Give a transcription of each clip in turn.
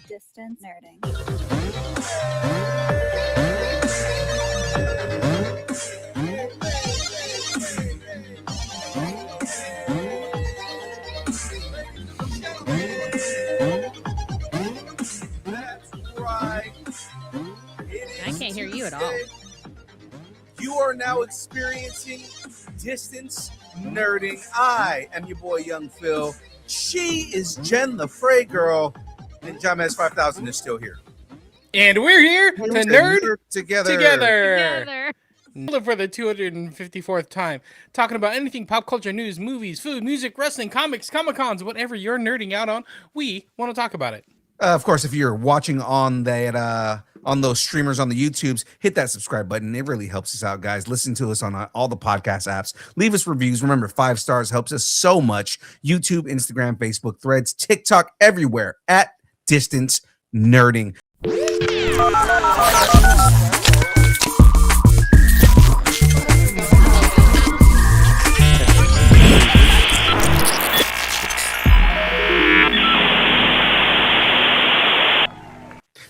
Distance nerding. I can't hear you at all. You are now experiencing Distance Nerding. I am your boy, Young Phil. She is Jen the Frey Girl. And John S 5000 is still here. And we're here to nerd together. For the 254th time, talking about anything pop culture, news, movies, food, music, wrestling, comics, Comic-Cons, whatever you're nerding out on, we want to talk about it. Of course, if you're watching on that on those streamers on the YouTubes, hit that subscribe button. It really helps us out, guys. Listen to us on all the podcast apps. Leave us reviews. Remember, 5 stars helps us so much. YouTube, Instagram, Facebook, Threads, TikTok, everywhere at Distance Nerding.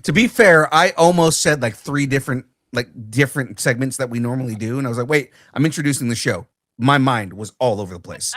To be fair, I almost said like 3 different segments that we normally do, and I was like, wait, I'm introducing the show. My mind was all over the place.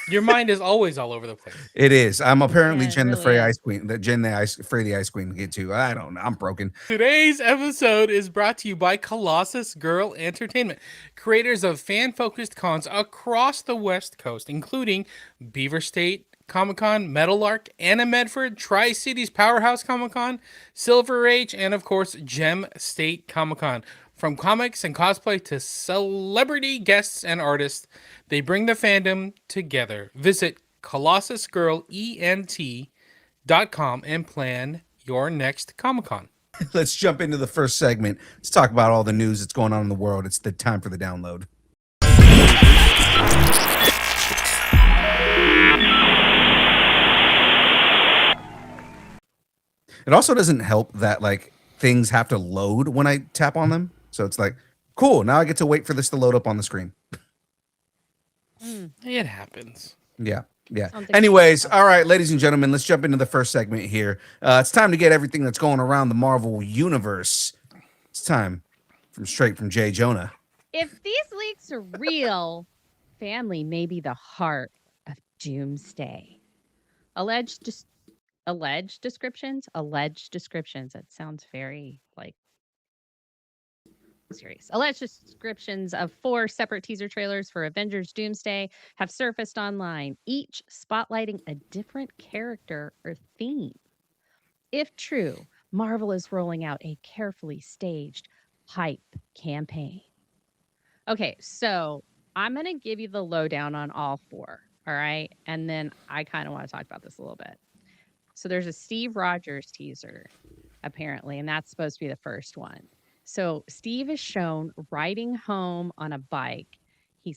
Your mind is always all over the place. It is. I'm apparently Jen really the Frey is. Ice Queen. That Jen the Frey the Ice Queen get to. I don't know. I'm broken. Today's episode is brought to you by Colossus Girl Entertainment, creators of fan-focused cons across the West Coast, including Beaver State Comic-Con, Meadowlark, Anna Medford, Tri-Cities Powerhouse Comic-Con, Silver Age, and of course, Gem State Comic-Con. From comics and cosplay to celebrity guests and artists, they bring the fandom together. Visit ColossusGirlENT.com and plan your next Comic-Con. Let's jump into the first segment. Let's talk about all the news that's going on in the world. It's the time for the download. It also doesn't help that like things have to load when I tap on them. So it's like, cool, now I get to wait for this to load up on the screen. It happens. Yeah. Something Anyways, all right, ladies and gentlemen, let's jump into the first segment here. It's time to get everything that's going around the Marvel Universe. It's time straight from Jay Jonah. If these leaks are real, family may be the heart of Doomsday. Alleged descriptions. That sounds very like serious. Alleged descriptions of 4 separate teaser trailers for Avengers Doomsday have surfaced online, each spotlighting a different character or theme. If true, Marvel is rolling out a carefully staged hype campaign. Okay, so I'm going to give you the lowdown on all 4, all right? And then I kind of want to talk about this a little bit. So there's a Steve Rogers teaser, apparently, and that's supposed to be the first one. So Steve is shown riding home on a bike. He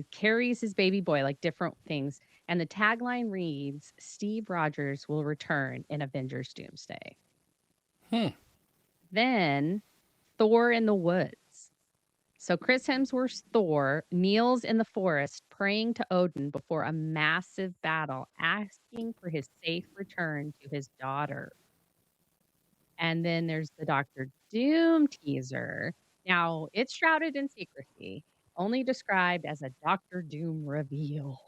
carries his baby boy, like different things. And the tagline reads, Steve Rogers will return in Avengers Doomsday. Then Thor in the woods. So Chris Hemsworth's Thor kneels in the forest praying to Odin before a massive battle, asking for his safe return to his daughter. And then there's the Doctor Doom teaser. Now, it's shrouded in secrecy, only described as a Doctor Doom reveal.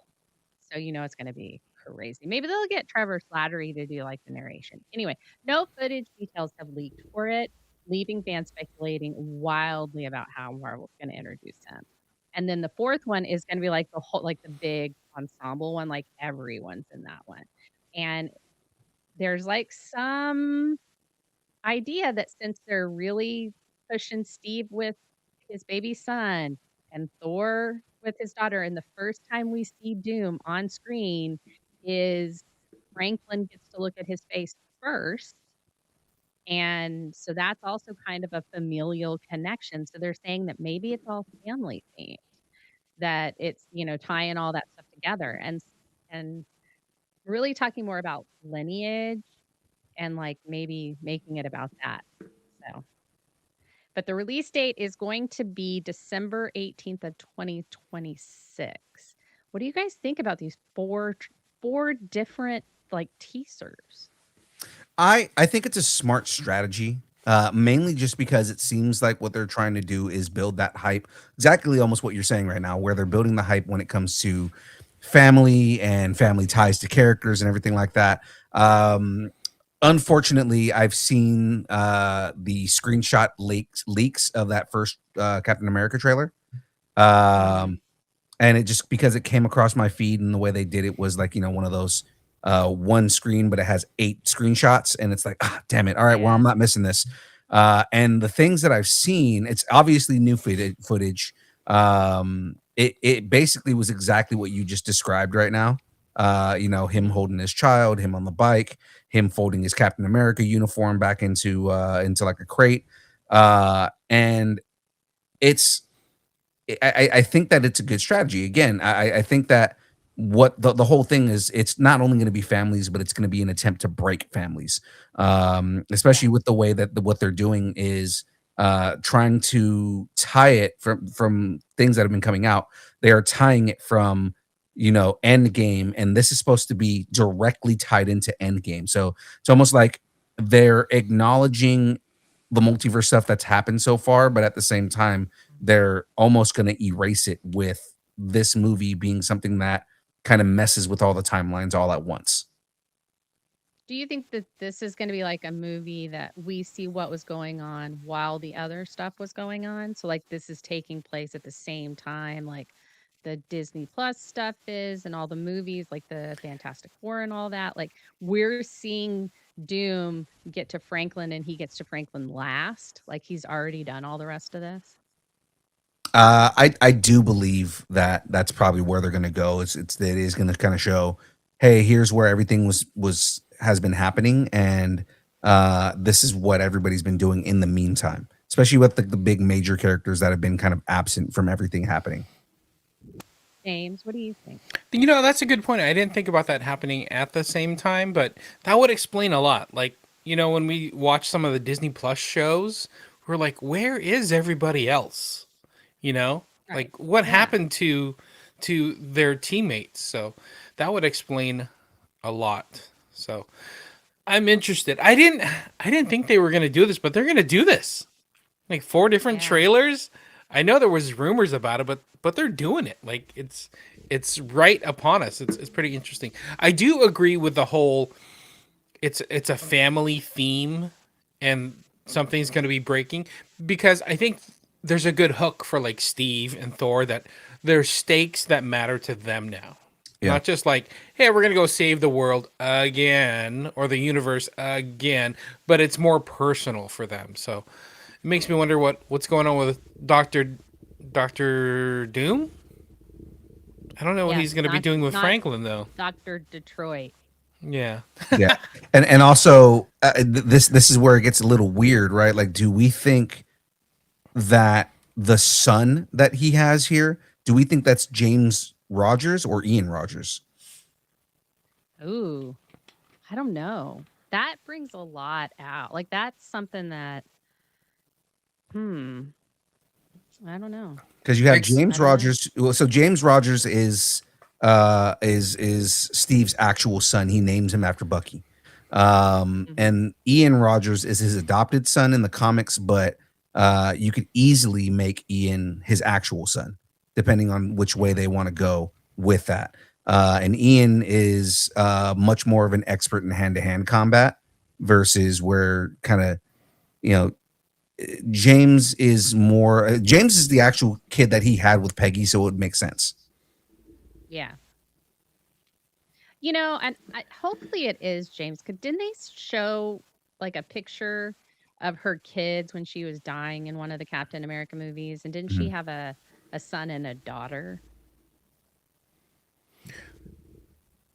So you know it's going to be crazy. Maybe they'll get Trevor Slattery to do like the narration. Anyway, no footage details have leaked for it, leaving fans speculating wildly about how Marvel's going to introduce him. And then the 4th one is going to be like the whole, like the big ensemble one, like everyone's in that one. And there's like some idea that since they're really pushing Steve with his baby son and Thor with his daughter, and the first time we see Doom on screen is Franklin gets to look at his face first. And so that's also kind of a familial connection. So they're saying that maybe it's all family themed, that it's, tying all that stuff together and really talking more about lineage and like maybe making it about that. So, but the release date is going to be December 18th of 2026. What do you guys think about these four different like teasers? I think it's a smart strategy, mainly just because it seems like what they're trying to do is build that hype. Exactly, almost what you're saying right now, where they're building the hype when it comes to family and family ties to characters and everything like that. Unfortunately, I've seen the screenshot leaks of that first Captain America trailer. Mhm. Um, and it just because it came across my feed and the way they did it was like one of those one screen but it has 8 screenshots and it's like damn it, all right, well, I'm Yeah. not missing this. And the things that I've seen, it's obviously new footage. It basically was exactly what you just described right now. Him Mhm. holding his child, him on the bike, him folding his Captain America uniform back into like a crate. And it's I think that it's a good strategy. Again, I think that what the whole thing is, it's not only going to be families, but it's going to be an attempt to break families. Yeah. Especially with the way that what they're doing is trying to tie it from things that have been coming out. They are tying it from Endgame, and this is supposed to be directly tied into Endgame. So it's almost like they're acknowledging the multiverse stuff that's happened so far, but at the same time they're almost going to erase it with this movie being something that kind of messes with all the timelines all at once. Do you think that this is gonna be like a movie that we see what was going on while the other stuff was going on? So, like, this is taking place at the same time, like the Disney Plus stuff is and all the movies, like the Fantastic Four and all that. Like, we're seeing Doom get to Franklin and he gets to Franklin last. Like, he's already done all the rest of this. I do believe that that's probably where they're going to go. It is going to kind of show, hey, here's where everything has been happening, and this is what everybody's been doing in the meantime, especially with the big major characters that have been kind of absent from everything happening. James, what do you think? That's a good point. I didn't think about that happening at the same time, but that would explain a lot. Like, when we watch some of the Disney Plus shows, we're like, where is everybody else? You know? Right. Like, what Yeah. happened to their teammates? So that would explain a lot. So I'm interested. I didn't think they were gonna do this, but they're gonna do this. Like 4 different Yeah. trailers. I know there was rumors about it, but they're doing it. Like it's right upon us. It's pretty interesting. I do agree with the whole it's a family theme and something's going to be breaking because I think there's a good hook for like Steve and Thor that there's stakes that matter to them now. Yeah. Not just like, hey, we're going to go save the world again or the universe again, but it's more personal for them. So it makes me wonder what's going on with Doctor Doom. I don't know what Yes. he's going to be Not doing with not Franklin though. Dr. Detroit. Yeah. Yeah, and also this is where it gets a little weird, right? Like, do we think that the son that he has here, do we think that's James Rogers or Ian Rogers? Ooh. I don't know. That brings a lot out. Like, that's something that hmm, I don't know. Because you have Ex- I James don't know. Rogers. Well, so James Rogers is Steve's actual son. He names him after Bucky. Mhm. And Ian Rogers is his adopted son in the comics, but you could easily make Ian his actual son, depending on which way they want to go with that. And Ian is much more of an expert in hand-to-hand combat versus where kind of you know James is the actual kid that he had with Peggy, so it would make sense. Yeah. And hopefully it is James. 'Cause didn't they show like a picture of her kids when she was dying in one of the Captain America movies? And didn't she Mhm. have a son and a daughter?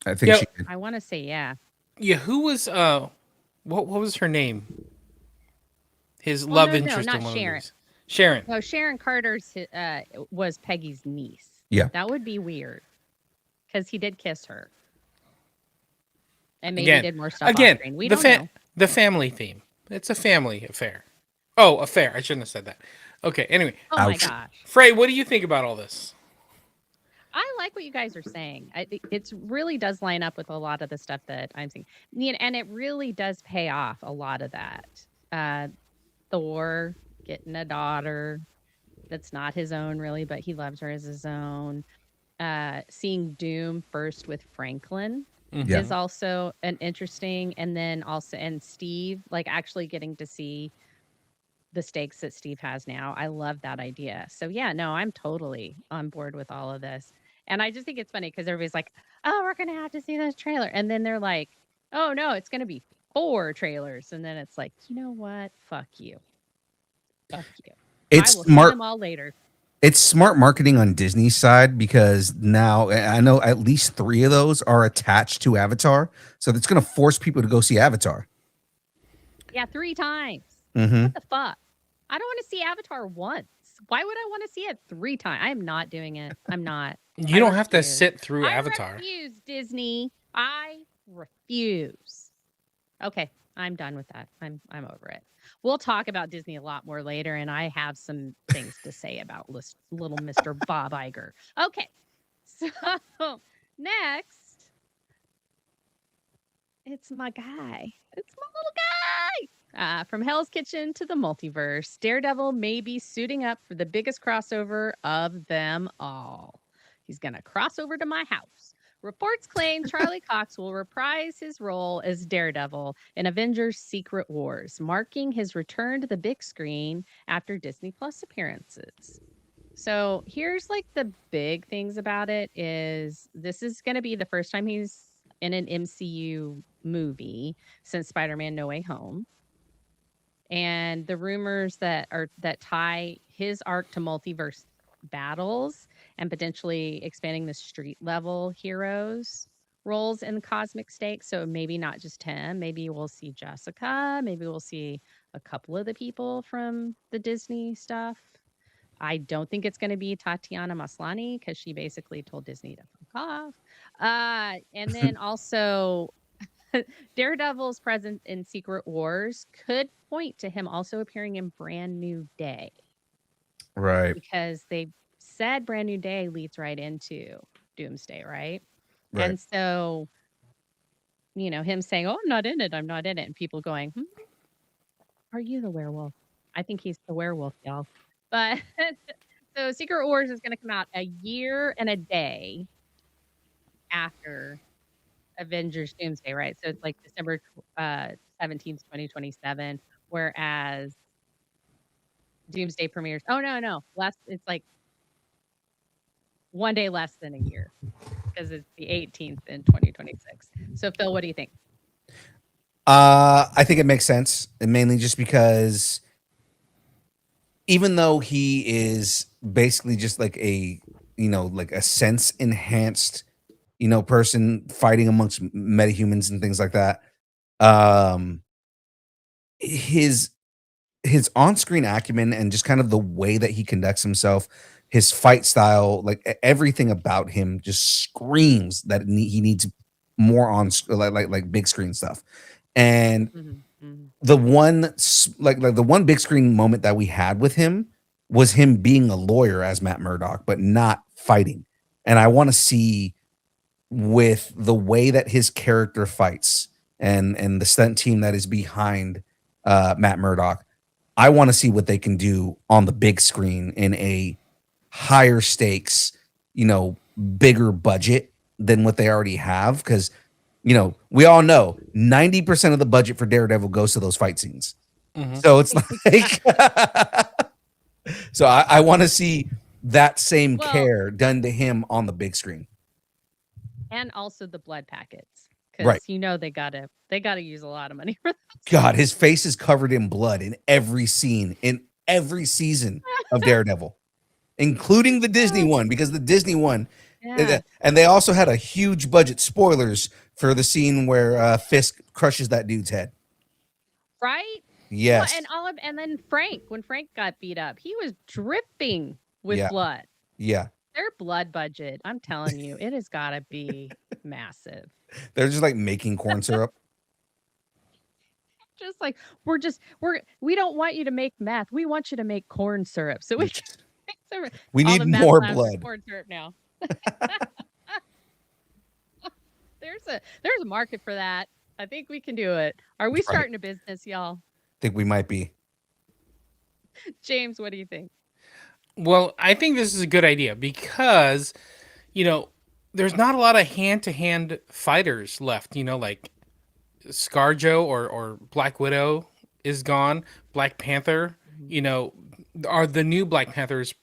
I think yeah, she did. I want to say yeah. yeah. Who was what was her name? His Well, love no, interest in not one of Sharon. these. Sharon. No, Sharon Carter's was Peggy's niece. Yeah. That would be weird because he did kiss her and maybe Again, did more stuff off again, screen. We don't know. the family theme. It's a family affair. Oh, affair. I shouldn't have said that. Okay. Anyway, Oh my Ouch. gosh. Frey, what do you think about all this? I like what you guys are saying. It really does line up with a lot of the stuff that I'm seeing. And it really does pay off a lot of that. Uh, Thor getting a daughter that's not his own really, but he loves her as his own. Seeing Doom first with Franklin Yeah. is also an interesting, and then also and Steve, like actually getting to see the stakes that Steve has now. I love that idea. So yeah, no, I'm totally on board with all of this. And I just think it's funny because everybody's like, "Oh, we're gonna have to see this trailer," and then they're like, "Oh no, it's gonna be 4 trailers," and then it's like, you know what? Fuck you, fuck you. I It's will see smart. them all later. It's smart marketing on Disney's side because now I know at least 3 of those are attached to Avatar, so that's going to force people to go see Avatar. Yeah, 3 times. Mm-hmm. What the fuck? I don't want to see Avatar once. Why would I want to see it 3 times? I am not doing it. I'm not. You I don't have to refuse. sit through I Avatar. refuse, Disney. I refuse. Okay, I'm done with that. I'm over it. We'll talk about Disney a lot more later, and I have some things to say about little Mr. Bob Iger. Okay, so next, it's my guy. It's my little guy. From Hell's Kitchen to the multiverse, Daredevil may be suiting up for the biggest crossover of them all. He's going to cross over to my house. Reports claim Charlie Cox will reprise his role as Daredevil in Avengers Secret Wars, marking his return to the big screen after Disney Plus appearances. So here's like the big things about it is this is going to be the first time he's in an MCU movie since Spider-Man No Way Home. And the rumors that tie his arc to multiverse battles and potentially expanding the street level heroes roles in cosmic stakes. So maybe not just him. Maybe we'll see Jessica. Maybe we'll see a couple of the people from the Disney stuff. I don't think it's going to be Tatiana Maslany because she basically told Disney to fuck off. And then also Daredevil's presence in Secret Wars could point to him also appearing in Brand New Day. Right. Because they said Brand New Day leads right into Doomsday, right? Right. And so, him saying, "Oh, I'm not in it. I'm not in it." And people going, "Are you the werewolf?" I think he's the werewolf, y'all. But so Secret Wars is going to come out a year and a day after Avengers Doomsday, right? So it's like December 17th, 2027, whereas Doomsday premieres. Oh, no. It's like one day less than a year because it's the 18th in 2026. So Phil, what do you think? I think it makes sense, and mainly just because even though he is basically just like a like a sense enhanced person fighting amongst metahumans and things like that, his on-screen acumen and just kind of the way that he conducts himself, his fight style, like everything about him just screams that he needs more on like big screen stuff. And the one like the one big screen moment that we had with him was him being a lawyer as Matt Murdock, but not fighting. And I want to see with the way that his character fights and the stunt team that is behind Matt Murdock, I want to see what they can do on the big screen in a higher stakes, bigger budget than what they already have. Because, we all know 90% of the budget for Daredevil goes to those fight scenes. So it's like, so I want to see that same care done to him on the big screen. And also the blood packets. Right. Because they gotta use a lot of money for that. God, his face is covered in blood in every scene, in every season of Daredevil, including the Disney one, because the Disney one, and they also had a huge budget spoilers for the scene where Fisk crushes that dude's head. Right? Yes. Well, and then when Frank got beat up, he was dripping with blood. Yeah. Their blood budget, I'm telling you, it has got to be massive. They're just like making corn syrup. Just like we don't want you to make meth. We want you to make corn syrup. So we need more blood. Corn syrup now. There's a market for that. I think we can do it. Are we That's right. starting a business, y'all? Think we might be. James, what do you think? Well, I think this is a good idea because, there's not a lot of hand-to-hand fighters left. Like ScarJo or Black Widow is gone. Black Panther, are the new Black Panthers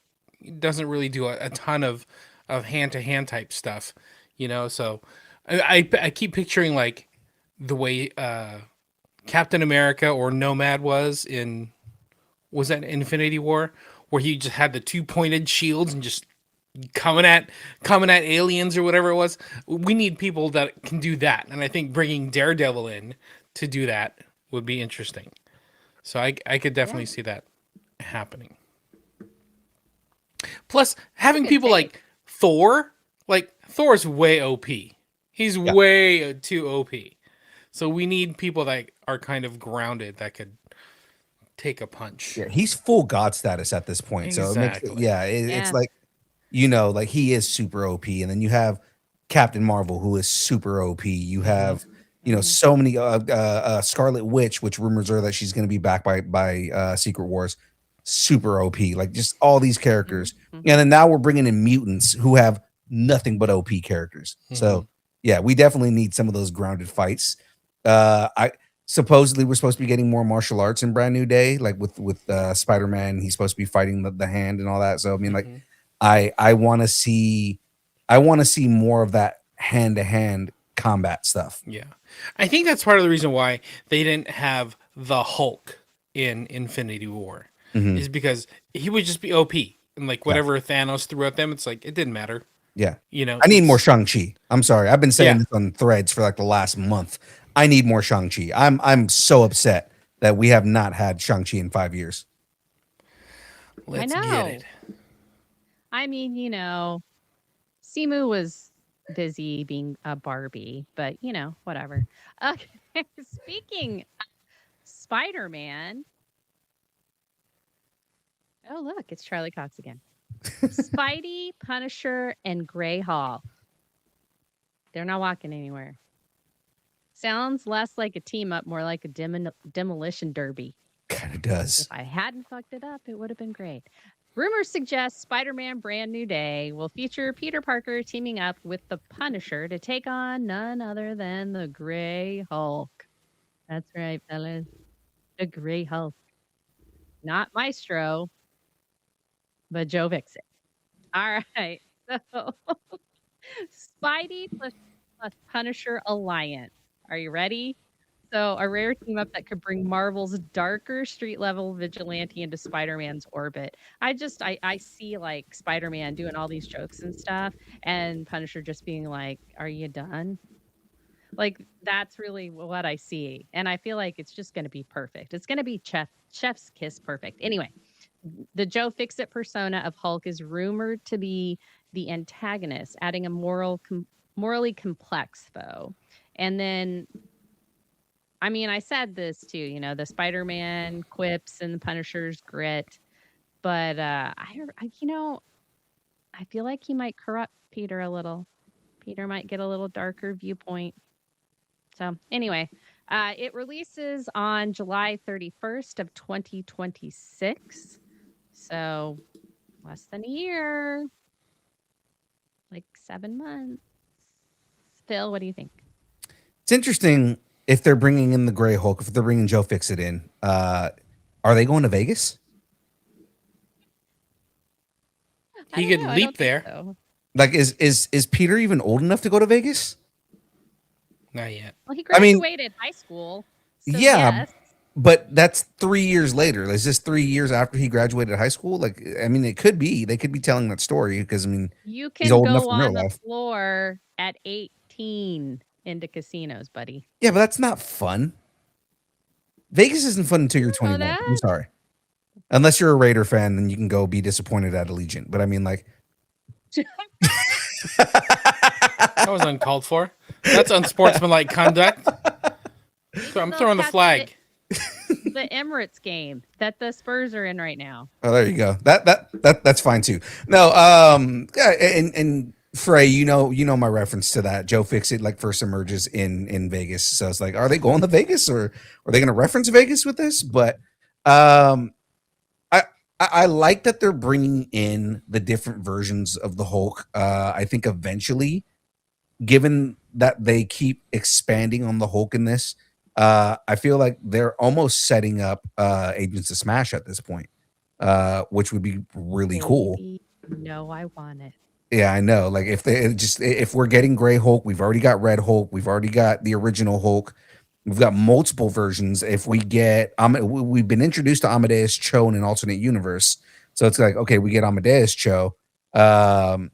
doesn't really do a ton of hand-to-hand type stuff. So I keep picturing like the way Captain America or Nomad was that Infinity War, where he just had the two pointed shields and just coming at aliens or whatever it was. We need people that can do that, and I think bringing Daredevil in to do that would be interesting. So I could definitely see that happening. Plus, having people like Thor is way OP. He's way too OP. So we need people that are kind of grounded that could take a punch. Yeah, he's full god status at this point. Exactly. So it's like, like he is super OP, and then you have Captain Marvel, who is super OP. You have so many Scarlet Witch, which rumors are that she's going to be back by Secret Wars, super OP. Like just all these characters, and then now we're bringing in mutants who have nothing but OP characters. So yeah, we definitely need some of those grounded fights. I supposedly we're supposed to be getting more martial arts in Brand New Day, like with Spider-Man. He's supposed to be fighting the hand and all that. So I mean, like I want to see more of that hand-to-hand combat stuff. Yeah, I think that's part of the reason why they didn't have the Hulk in Infinity War is because he would just be OP, and like whatever Thanos threw at them, it's like it didn't matter. Yeah, I need more Shang-Chi. I'm sorry, I've been saying this on threads for like the last month. I need more Shang-Chi. I'm so upset that we have not had Shang-Chi in 5 years. Let's get it. I mean, Simu was busy being a Barbie, but whatever. Okay, speaking of Spider-Man. Oh, look, it's Charlie Cox again. Spidey, Punisher, and Grey Hawk. They're not walking anywhere. Sounds less like a team up, more like a demolition derby. Kind of does. If I hadn't fucked it up, it would have been great. Rumors suggest Spider-Man Brand New Day will feature Peter Parker teaming up with the Punisher to take on none other than the Grey Hulk. That's right, fellas. The Grey Hulk. Not Maestro, but Joe Vixen. All right. So, Spidey plus Punisher Alliance. Are you ready? So, a rare team up that could bring Marvel's darker street level vigilante into Spider-Man's orbit. I see like Spider-Man doing all these jokes and stuff, and Punisher just being like, "Are you done?" Like that's really what I see, and I feel like it's just going to be perfect. It's going to be chef's kiss perfect. Anyway, the Joe Fixit persona of Hulk is rumored to be the antagonist, adding a morally complex foe. And then, I mean, I said this too, the Spider-Man quips and the Punisher's grit, but I feel like he might corrupt Peter a little. Peter might get a little darker viewpoint. So anyway, it releases on July 31st of 2026. So less than a year, like 7 months. Phil, what do you think? It's interesting if they're bringing in the Grey Hulk, if they're bringing Joe Fixit in. Are they going to Vegas? He could leap there. So. Like, is Peter even old enough to go to Vegas? Not yet. Well, he graduated high school. So yes. But that's 3 years later. Is this 3 years after he graduated high school? Like, I mean, it could be. They could be telling that story because, I mean, you can go on the floor at 18 into casinos, buddy. Yeah, but that's not fun. Vegas isn't fun until you're 21. I'm sorry. Unless you're a Raider fan, then you can go be disappointed at Allegiant. But I mean, like... That was uncalled for. That's unsportsmanlike conduct. So I'm throwing the flag. The Emirates game that the Spurs are in right now. Oh, there you go. That's fine too. No, yeah, and Frey, you know my reference to that. Joe Fixit like first emerges in Vegas, so it's like, are they going to Vegas or are they going to reference Vegas with this? But um, I like that they're bringing in the different versions of the Hulk. I think eventually, given that they keep expanding on the Hulk in this, I feel like they're almost setting up Agents of Smash at this point, which would be really cool. Baby, no, I want it. Yeah, I know. Like if we're getting Gray Hulk, we've already got Red Hulk, we've already got the original Hulk, we've got multiple versions. If we get we've been introduced to Amadeus Cho in an alternate universe, so it's like, okay, we get Amadeus Cho, and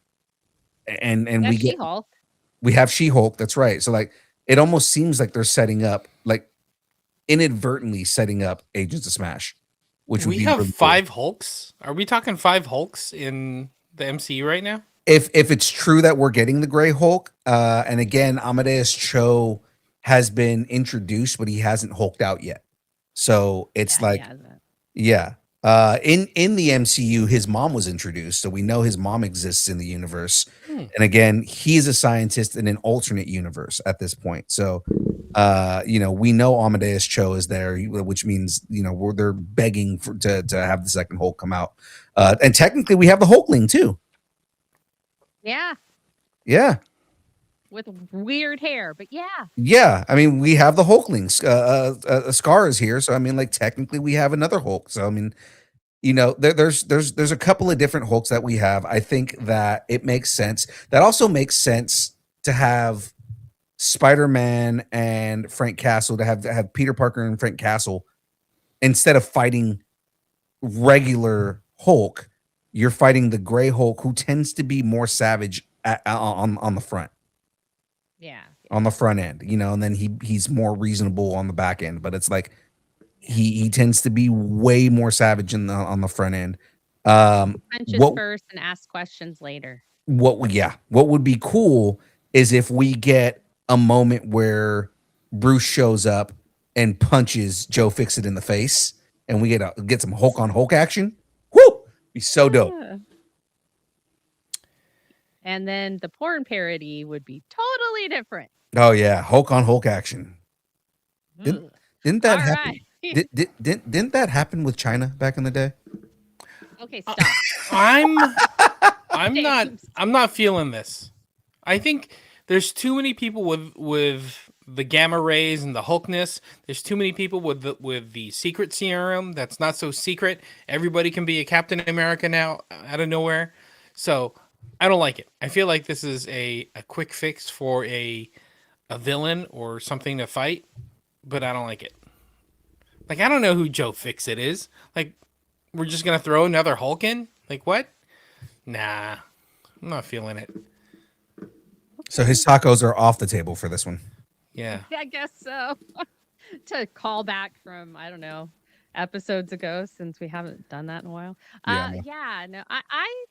we get She-Hulk. we have She-Hulk. That's right. So like it almost seems like they're setting up, like inadvertently setting up Agents of Smash, which would We be have really cool. 5 Hulks. Are we talking 5 Hulks in the MCU right now? If it's true that we're getting the Gray Hulk, and again, Amadeus Cho has been introduced, but he hasn't hulked out yet. So it's Yeah, like, he hasn't. yeah. In the MCU, his mom was introduced, so we know his mom exists in the universe. And again, he's a scientist in an alternate universe at this point. So, we know Amadeus Cho is there, which means they're begging to have the second Hulk come out. And technically, we have the Hulkling too. Yeah, Yeah. with weird hair, but yeah. Yeah, I mean, we have the Hulkling. Scar is here, so I mean, like technically, we have another Hulk. So I mean, there's a couple of different Hulks that we have. I think that it makes sense. That also makes sense to have Spider-Man and Frank Castle, to have Peter Parker and Frank Castle, instead of fighting regular Hulk, you're fighting the Gray Hulk, who tends to be more savage on the front. Yeah. On the front end, and then he's more reasonable on the back end, but it's like he tends to be way more savage on the front end. Punches first and ask questions later. What would be cool is if we get a moment where Bruce shows up and punches Joe Fixit in the face, and we get some Hulk on Hulk action. Woo! Be so dope. Yeah. And then the porn parody would be totally different. Oh yeah, Hulk on Hulk action. Didn't that All happen? right. Didn't that happen with China back in the day? Okay, stop. I'm not feeling this. I think there's too many people with the gamma rays and the Hulkness. There's too many people with the secret serum that's not so secret. Everybody can be a Captain America now out of nowhere. So I don't like it. I feel like this is a quick fix for a villain or something to fight, but I don't like it. Like, I don't know who Joe Fixit is. Like, we're just gonna throw another Hulk in? Like, what? Nah, I'm not feeling it. So his tacos are off the table for this one. Yeah. I guess so. To call back from, I don't know, episodes ago, since we haven't done that in a while. No, I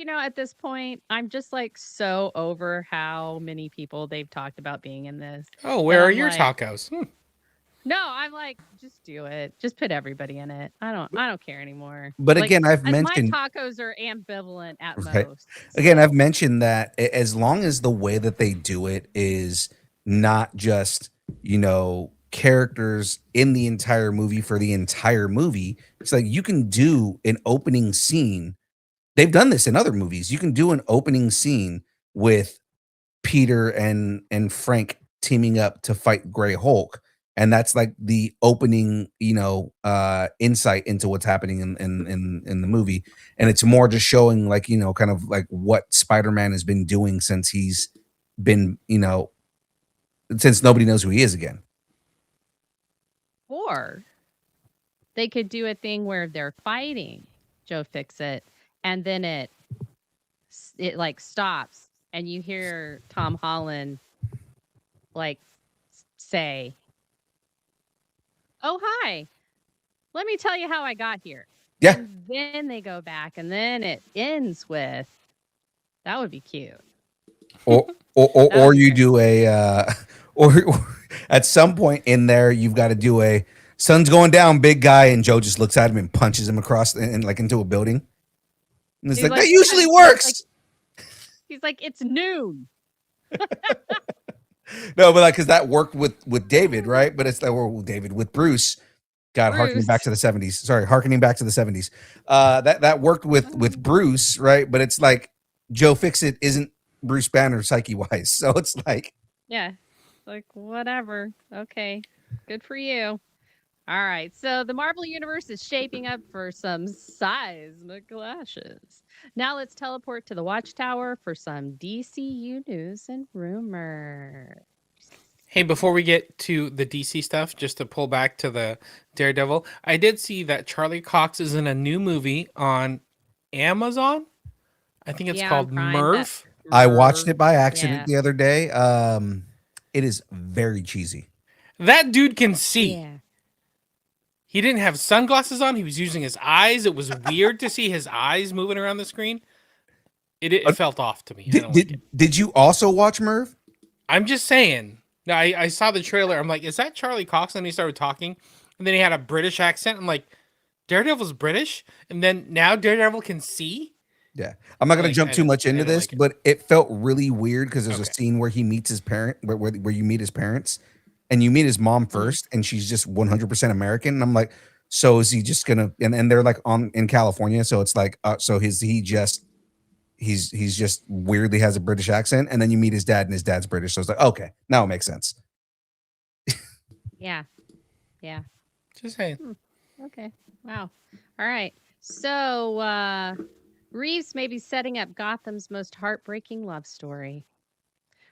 at this point, I'm just like so over how many people they've talked about being in this. Oh, where are your tacos? No, I'm like, just do it. Just put everybody in it. I don't care anymore. But again, I've mentioned my tacos are ambivalent at right. most. Again, I've mentioned that as long as the way that they do it is not just, characters in the entire movie for the entire movie, it's like you can do an opening scene. They've done this in other movies. You can do an opening scene with Peter and Frank teaming up to fight Gray Hulk. And that's like the opening, insight into what's happening in the movie. And it's more just showing like, kind of like what Spider-Man has been doing since he's been, since nobody knows who he is again. Or they could do a thing where they're fighting Joe Fixit, and then it like stops, and you hear Tom Holland like say, "Oh, hi. Let me tell you how I got here." Yeah. And then they go back, and then it ends with, that would be cute. Or you do a or at some point in there you've got to do a sun's going down, big guy, and Joe just looks at him and punches him across and like into a building. And it's like that usually works. He's like, it's noon. No, but like, because that worked with David, right? But it's David with Bruce. God, harkening back Bruce. to the 70s. Sorry, harkening back to the 70s. That worked with Bruce, right? But it's like Joe Fixit isn't Bruce Banner psyche wise, so it's like, Yeah. Like, whatever. Okay. Good for you. All right. So the Marvel Universe is shaping up for some seismic clashes. Now let's teleport to the Watchtower for some DCU news and rumors. Hey, before we get to the DC stuff, just to pull back to the Daredevil, I did see that Charlie Cox is in a new movie on Amazon. I think it's Yeah, on called Prime. Merv. I watched it by Yeah. accident the other day. It is very cheesy. That dude can see. Yeah. He didn't have sunglasses on. He was using his eyes. It was weird to see his eyes moving around the screen. It felt off to me. I don't like it. Did you also watch Merv? I'm just saying. No, I saw the trailer. I'm like, is that Charlie Cox? And he started talking, and then he had a British accent. I'm like, Daredevil's British, and then now Daredevil can see. Yeah, I'm not going to jump too much into this, like it. but it felt really weird because there's a Okay. scene where he meets his parent, where you meet his parents, and you meet his mom first, and she's just 100% American. And I'm like, so is he just gonna? And they're like in California, so it's like, so he's just weirdly has a British accent, and then you meet his dad, and his dad's British, so it's like, okay, now it makes sense. Yeah. Yeah. Just saying. Okay. Wow. All right. So Reeves may be setting up Gotham's most heartbreaking love story.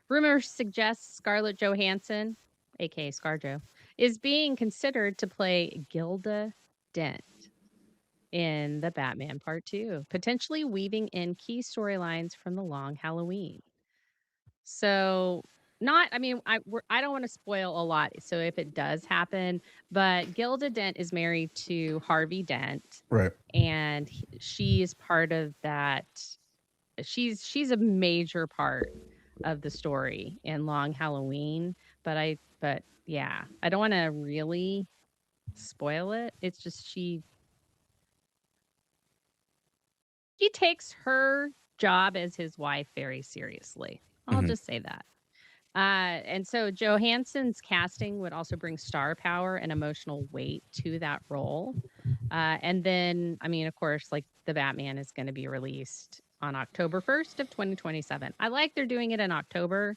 Rumors suggest Scarlett Johansson, aka ScarJo, is being considered to play Gilda Dent in the Batman Part 2, potentially weaving in key storylines from the Long Halloween. So, I mean, I don't want to spoil a lot. So if it does happen, but Gilda Dent is married to Harvey Dent, Right. and she is part of that. She's a major part of the story in Long Halloween. But yeah, I don't want to really spoil it. It's just she takes her job as his wife very seriously. I'll just say that. And so Johansson's casting would also bring star power and emotional weight to that role. And then, I mean, of course, like the Batman is going to be released on October 1st of 2027. I like they're doing it in October,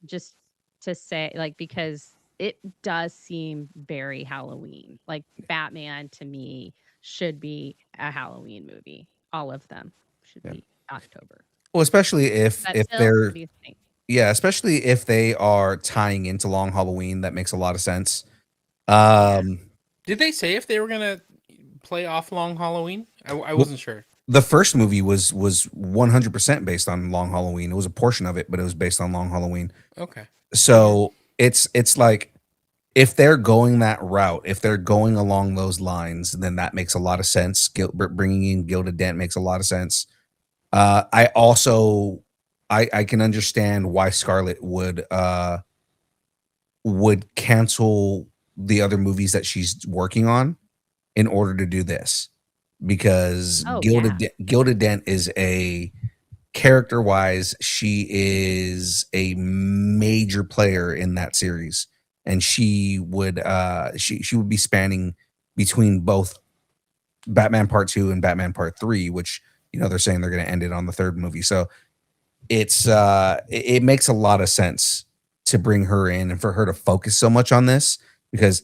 just to say, like, because it does seem very Halloween. Like Batman to me should be a Halloween movie. All of them should be October. Well, especially if But if Phil, they're what do you think? yeah, especially if they are tying into Long Halloween, that makes a lot of sense. Did they say if they were gonna play off Long Halloween? I wasn't sure. The first movie was 100% based on Long Halloween. It was a portion of it, but it was based on Long Halloween. Okay. So it's like if they're going that route, if they're going along those lines, then that makes a lot of sense. Bringing in Gilda Dent makes a lot of sense. I also I can understand why Scarlett would cancel the other movies that she's working on in order to do this, because Gilda Dent is a character wise, she is a major player in that series, and she would be spanning between both Batman Part 2 and Batman Part 3, which they're saying they're going to end it on the third movie. So it makes a lot of sense to bring her in and for her to focus so much on this, because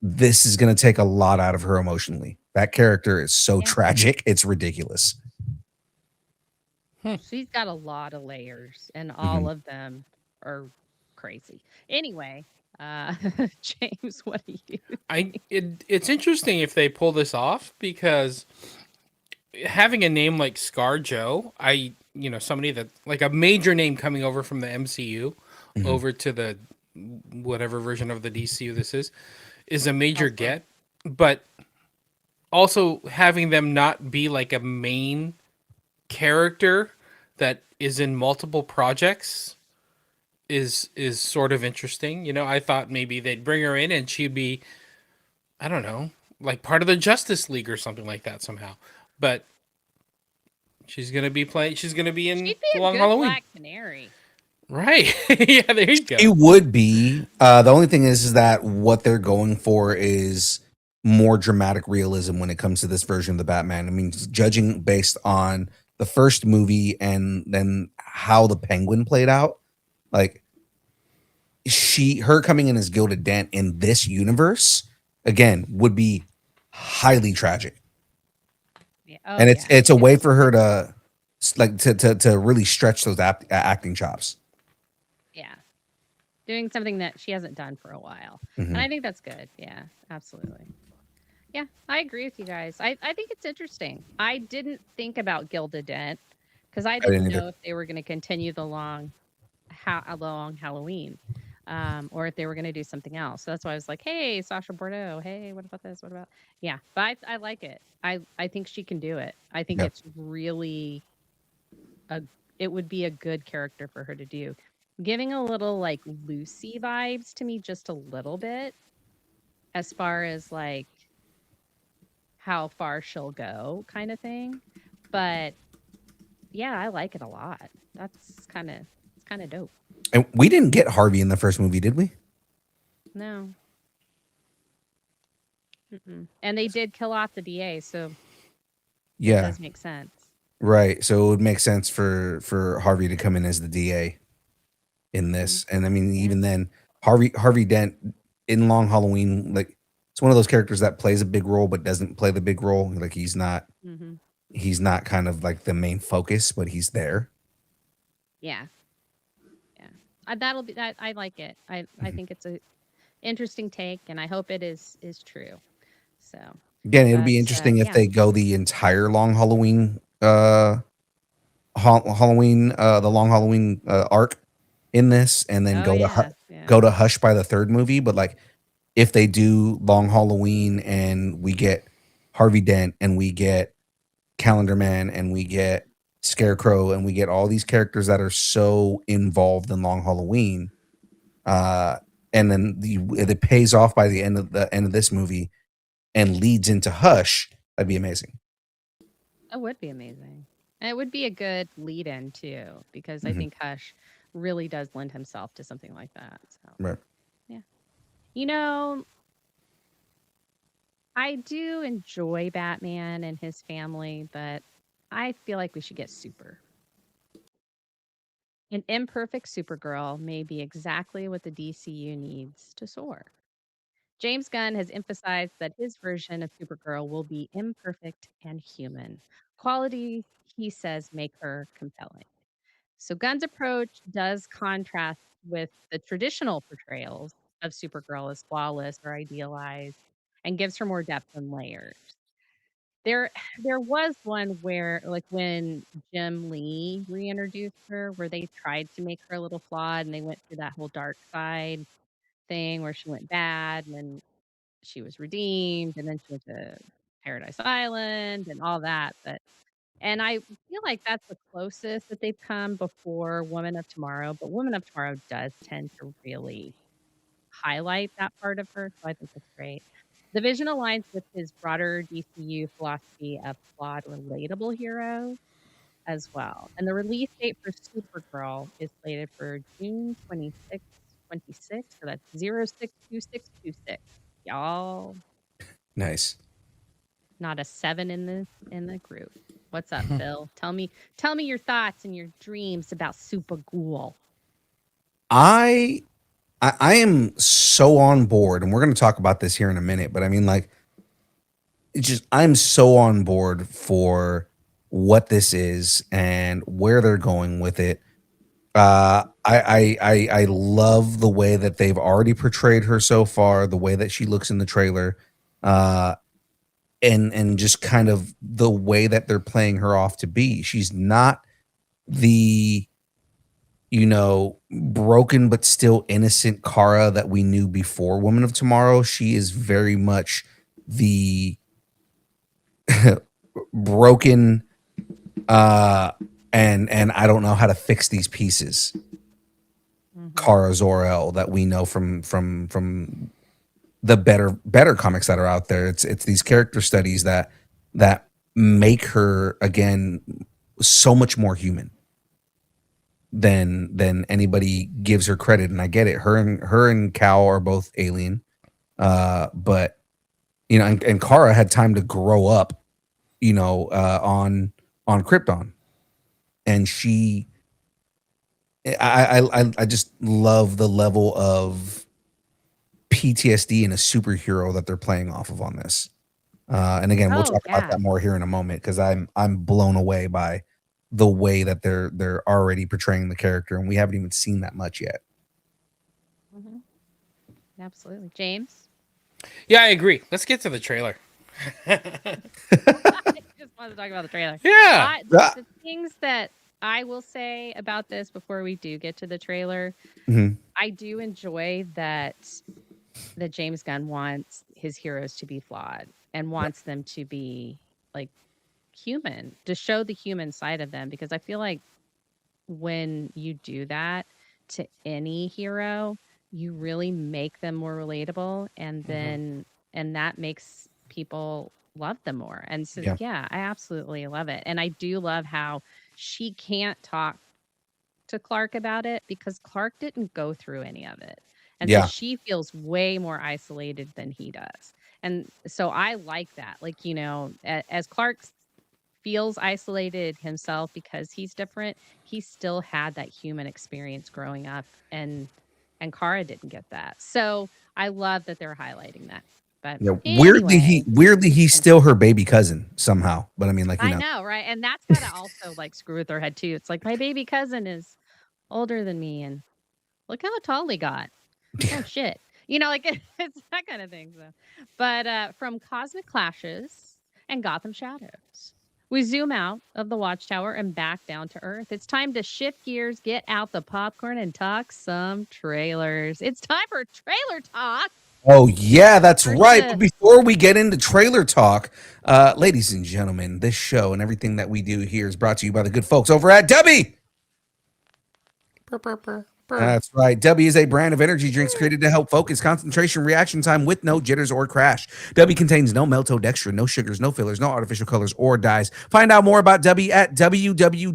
this is going to take a lot out of her emotionally. That character is so tragic, it's ridiculous. She's got a lot of layers, and all of them are crazy. Anyway, James, what do you think? It's interesting if they pull this off, because having a name like ScarJo, somebody that like a major name coming over from the MCU over to the whatever version of the DCU this is a major get, but also having them not be like a main character that is in multiple projects is sort of interesting. I thought maybe they'd bring her in and she'd be, I don't know, like part of the Justice League or something like that somehow. But She's gonna be playing. She's gonna be in She'd the be a Long good Halloween. Black Canary. Right. Yeah, there you go. It would be. The only thing is that what they're going for is more dramatic realism when it comes to this version of the Batman. I mean, judging based on the first movie and then how the Penguin played out, like her coming in as Gilda Dent in this universe again would be highly tragic. Yeah. Oh, And yeah. it's a way for her to like to really stretch those acting chops. Yeah. Doing something that she hasn't done for a while. And I think that's good. Yeah, absolutely. Yeah, I agree with you guys. I think it's interesting. I didn't think about Gilda Dent because I didn't didn't either. know if they were going to continue the long Halloween, or if they were going to do something else. So that's why I was like, "Hey, Sasha Bordeaux. Hey, what about this? What about?" Yeah, but I like it. I think she can do it. I think Yeah. it's really it would be a good character for her to do. Giving a little like Lucy vibes to me, just a little bit, as far as like how far she'll go, kind of thing. But yeah, I like it a lot. It's kind of dope. And we didn't get Harvey in the first movie, did we? No. And they did kill off the DA, so it Yeah. does make sense. Right. So it would make sense for Harvey to come in as the DA in this. And I mean, even then, Harvey Dent in Long Halloween, like it's one of those characters that plays a big role but doesn't play the big role. Like he's not kind of like the main focus, but he's there. Yeah. Yeah. That'll be that. I like it. I think it's a interesting take, and I hope it is true. So again, it'll be interesting if they go the entire Long Halloween the Long Halloween arc in this, and then go to Hush by the third movie. But like, if they do Long Halloween and we get Harvey Dent and we get Calendar Man and we get Scarecrow and we get all these characters that are so involved in Long Halloween, and then it pays off by the end of this movie and leads into Hush, that'd be amazing. That would be amazing. And it would be a good lead in too, because I think Hush really does lend himself to something like that. So. Right. Yeah. You know, I do enjoy Batman and his family, but I feel like we should get Super. An imperfect Supergirl may be exactly what the DCU needs to soar. James Gunn has emphasized that his version of Supergirl will be imperfect and human. Quality, he says, make her compelling. So Gunn's approach does contrast with the traditional portrayals of Supergirl as flawless or idealized and gives her more depth and layers. There was one where, like, when Jim Lee reintroduced her, where they tried to make her a little flawed and they went through that whole dark side thing where she went bad and then she was redeemed and then she went to Paradise Island and all that. And I feel like that's the closest that they've come before Woman of Tomorrow, but Woman of Tomorrow does tend to really highlight that part of her, so I think that's great. The vision aligns with his broader DCU philosophy of flawed, relatable heroes as well. And the release date for Supergirl is slated for June 26th, 26. So that's 062626. Y'all. Nice. Not a 7 in the group. What's up, Phil? Tell me your thoughts and your dreams about Supergirl. I am so on board, and we're going to talk about this here in a minute, but I mean, like, I'm so on board for what this is and where they're going with it. I love the way that they've already portrayed her so far, the way that she looks in the trailer, and just kind of the way that they're playing her off to be. She's not the broken but still innocent Kara that we knew before Woman of Tomorrow. She is very much the broken and I don't know how to fix these pieces. Kara Zor-El that we know from the better comics that are out there. It's these character studies that make her again so much more human than anybody gives her credit. And I get it. Her and Cal are both alien. But you know, and Kara had time to grow up, you know, on Krypton. And I just love the level of PTSD in a superhero that they're playing off of on this. And again, we'll talk about that more here in a moment, because I'm blown away by the way that they're already portraying the character, and we haven't even seen that much yet. Mm-hmm. Absolutely. James? Yeah, I agree. Let's get to the trailer. I just wanted to talk about the trailer. Yeah. The things that I will say about this before we do get to the trailer, I do enjoy that James Gunn wants his heroes to be flawed and wants them to be like human, to show the human side of them, because I feel like when you do that to any hero, you really make them more relatable, and then and that makes people love them more. And so yeah, I absolutely love it. And I do love how she can't talk to Clark about it because Clark didn't go through any of it. And so she feels way more isolated than he does. And so I like that. Like, you know, as Clark feels isolated himself because he's different, he still had that human experience growing up, and Kara didn't get that. So I love that they're highlighting that. But anyway, weirdly he's still her baby cousin somehow. But I mean, like, you know. I know, right? And that's gotta also like screw with her head too. It's like, my baby cousin is older than me, and look how tall he got. Oh shit. You know, like it's that kind of thing. So. But from Cosmic Clashes and Gotham Shadows, we zoom out of the Watchtower and back down to Earth. It's time to shift gears, get out the popcorn, and talk some trailers. It's time for trailer talk. Oh, yeah, that's right. But before we get into trailer talk, ladies and gentlemen, this show and everything that we do here is brought to you by the good folks over at Debbie. That's right. W is a brand of energy drinks created to help focus, concentration, reaction time with no jitters or crash. W contains no maltodextrin, no sugars, no fillers, no artificial colors or dyes. Find out more about W at www.w.gg.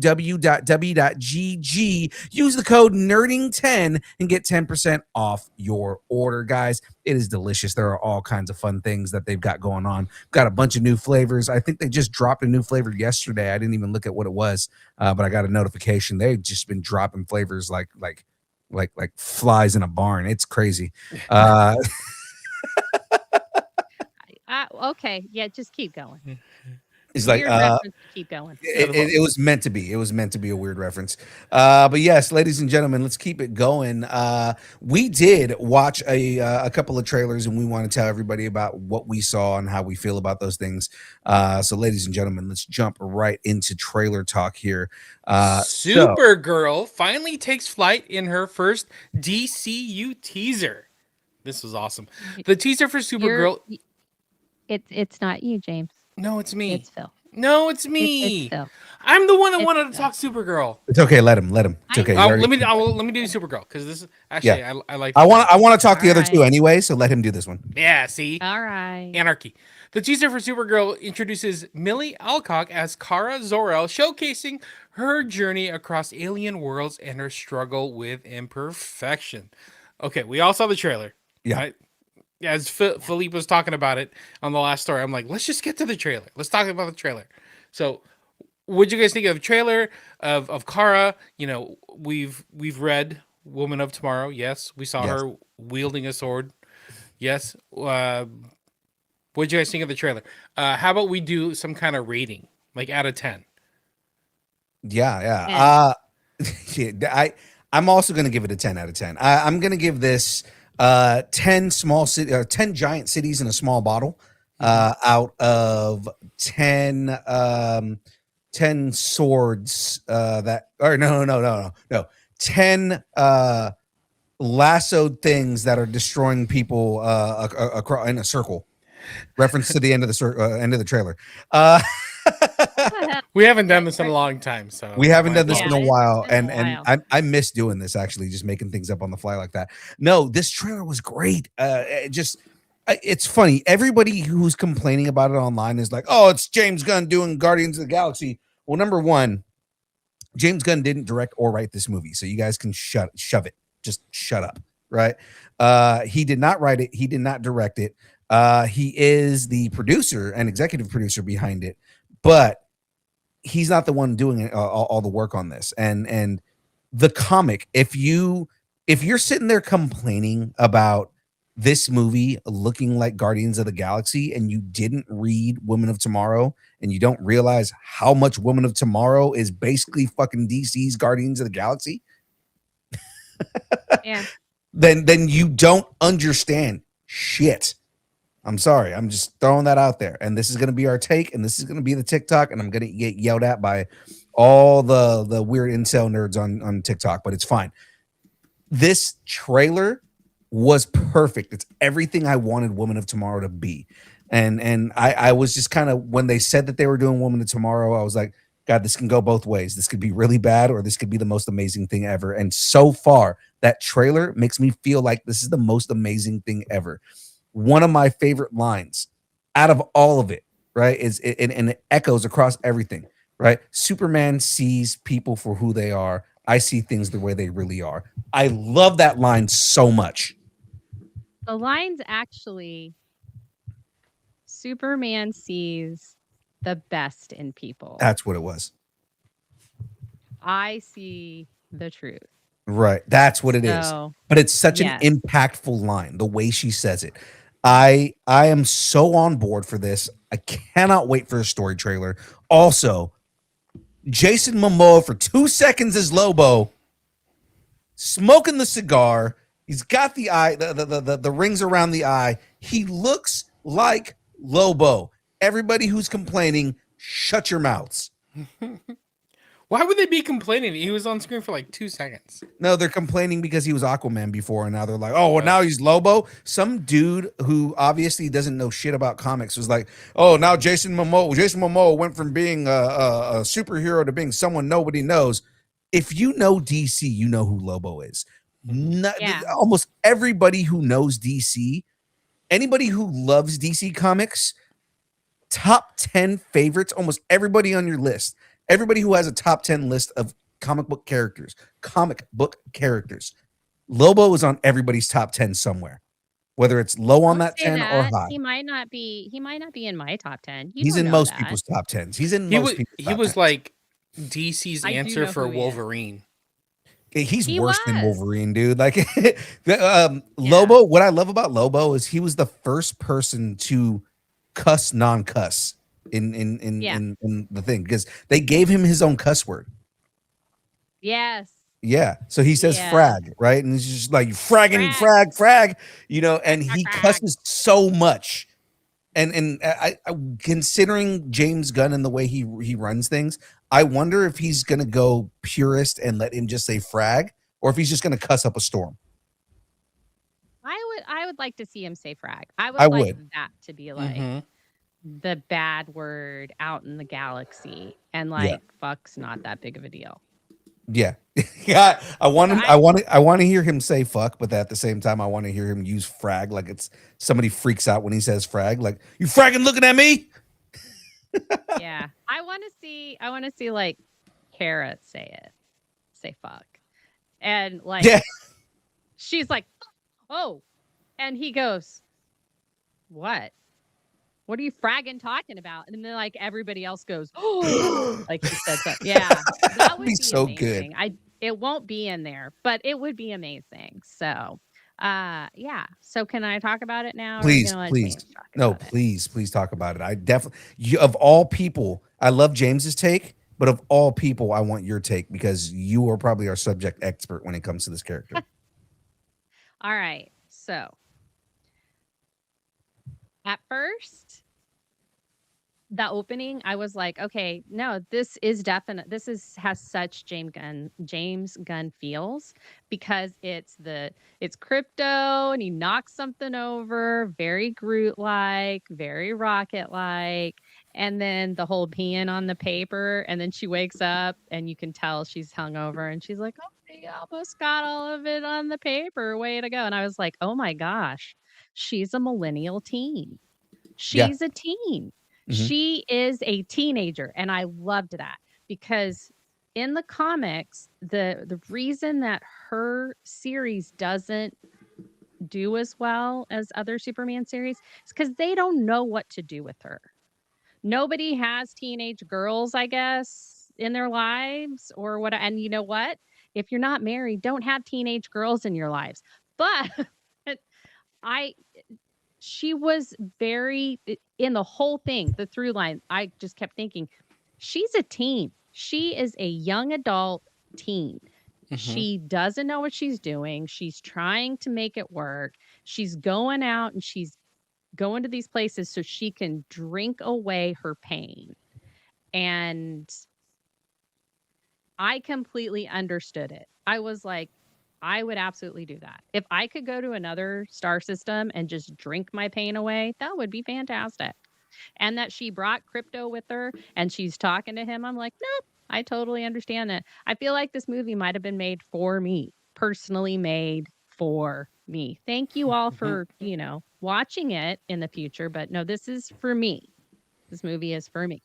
Use the code NERDING10 and get 10% off your order, guys. It is delicious. There are all kinds of fun things that they've got going on. Got a bunch of new flavors. I think they just dropped a new flavor yesterday. I didn't even look at what it was, but I got a notification. They've just been dropping flavors like flies in a barn. It's crazy. Okay, yeah, just keep going. It's like keep going. It was meant to be. It was meant to be a weird reference. But yes, ladies and gentlemen, let's keep it going. We did watch a couple of trailers, and we want to tell everybody about what we saw and how we feel about those things. So, ladies and gentlemen, let's jump right into trailer talk here. Supergirl finally takes flight in her first DCU teaser. This was awesome. The teaser for Supergirl. It's not you, James. No, it's me. It's Phil. No, it's me. It's Phil. I'm the one that wanted to talk Supergirl. It's okay. Let him. It's okay. Let me do Supergirl, because this is actually I like. I want to talk the other two anyway, so let him do this one. Yeah. See. All right. Anarchy. The teaser for Supergirl introduces Millie Alcock as Kara Zor-El, showcasing her journey across alien worlds and her struggle with imperfection. Okay, we all saw the trailer. Yeah. Right? As Philippe was talking about it on the last story, I'm like, let's just get to the trailer. Let's talk about the trailer. So, what'd you guys think of the trailer of Kara? You know, we've read Woman of Tomorrow. Yes, we saw her wielding a sword. Yes. What'd you guys think of the trailer? How about we do some kind of rating, like out of 10? Yeah. I'm also going to give it a 10 out of 10. I'm going to give this 10 giant cities in a small bottle out of 10 swords 10 lassoed things that are destroying people across in a circle. Reference to the end of the trailer. We haven't done this in a long time, so we haven't done this in a while, and I miss doing this, actually, just making things up on the fly like that. No, this trailer was great. It's funny. Everybody who's complaining about it online is like, "Oh, it's James Gunn doing Guardians of the Galaxy." Well, number one, James Gunn didn't direct or write this movie, so you guys can shove it. Just shut up, right? He did not write it. He did not direct it. He is the producer and executive producer behind it, but he's not the one doing it, all the work on this. And the comic, if you're sitting there complaining about this movie looking like Guardians of the Galaxy and you didn't read Women of Tomorrow and you don't realize how much Women of Tomorrow is basically fucking DC's Guardians of the Galaxy, Yeah. then you don't understand shit. I'm sorry. I'm just throwing that out there. And this is going to be our take, and this is going to be the TikTok, and I'm going to get yelled at by all the weird incel nerds on TikTok, but it's fine. This trailer was perfect. It's everything I wanted Woman of Tomorrow to be. And I was just kind of, when they said that they were doing Woman of Tomorrow, I was like, God, this can go both ways. This could be really bad, or this could be the most amazing thing ever. And so far, that trailer makes me feel like this is the most amazing thing ever. One of my favorite lines out of all of it, right, is and it echoes across everything, right? Superman sees people for who they are. I see things the way they really are. I love that line so much. The line's actually, Superman sees the best in people. That's what it was. I see the truth. Right. That's what it is. But it's such an impactful line, the way she says it. I am so on board for this. I cannot wait for a story trailer. Also, Jason Momoa for 2 seconds as Lobo, smoking the cigar. He's got the eye, the rings around the eye. He looks like Lobo. Everybody who's complaining, shut your mouths. Why would they be complaining? He was on screen for like 2 seconds. No, they're complaining because he was Aquaman before, and now they're like, oh, well, now he's Lobo. Some dude who obviously doesn't know shit about comics was like, oh, now Jason Momoa went from being a superhero to being someone nobody knows. If you know DC, you know who Lobo is. Almost everybody who knows DC, anybody who loves DC comics, top 10 favorites, almost everybody on your list. Everybody who has a top 10 list of comic book characters, Lobo is on everybody's top 10 somewhere, whether it's low on that 10 or high. He might not be in my top 10. He's in most people's top 10s. He was like DC's answer for Wolverine. He's worse than Wolverine, dude. Like Lobo, what I love about Lobo is he was the first person to cuss non-cuss in the thing, because they gave him his own cuss word. Yes. Yeah. So he says frag, right? And he's just like fragging, frag, you know, and he cusses so much. And I considering James Gunn and the way he runs things, I wonder if he's gonna go purist and let him just say frag, or if he's just gonna cuss up a storm. I would like to see him say frag. I would that to be like the bad word out in the galaxy, and like fuck's not that big of a deal. Yeah. Yeah. I want to hear him say fuck, but at the same time I want to hear him use frag like it's somebody freaks out when he says frag, like, you fragging looking at me? Yeah. I want to see like Kara say fuck. And like she's like, "Oh." And he goes, "What? What are you fragging talking about?" And then like everybody else goes, "Oh," like he said that. Yeah, that would be so amazing. good. It won't be in there, but it would be amazing. So, yeah. So can I talk about it now? Please. No, please talk about it. I definitely, of all people, I love James's take, but of all people, I want your take, because you are probably our subject expert when it comes to this character. All right. So, at first, the opening, I was like, okay, no, this is definite. Has such James Gunn feels, because it's crypto and he knocks something over, very Groot-like, very Rocket-like, and then the whole peeing on the paper, and then she wakes up and you can tell she's hungover and she's like, oh, you almost got all of it on the paper. Way to go. And I was like, oh my gosh, she's a millennial teen. She's a teen. She is a teenager, and I loved that, because in the comics, the reason that her series doesn't do as well as other Superman series is because they don't know what to do with her. Nobody has teenage girls, I guess, in their lives or what. And you know what? If you're not married, don't have teenage girls in your lives. But I she was very in the whole thing, the through line. I just kept thinking, she's a teen. She is a young adult teen. She doesn't know what she's doing. She's trying to make it work. She's going out and she's going to these places so she can drink away her pain. And I completely understood it. I was like, I would absolutely do that. If I could go to another star system and just drink my pain away, that would be fantastic. And that she brought Crypto with her and she's talking to him, I'm like, nope, I totally understand that. I feel like this movie might have been made for me, personally made for me. Thank you all for, watching it in the future. But no, this is for me. This movie is for me.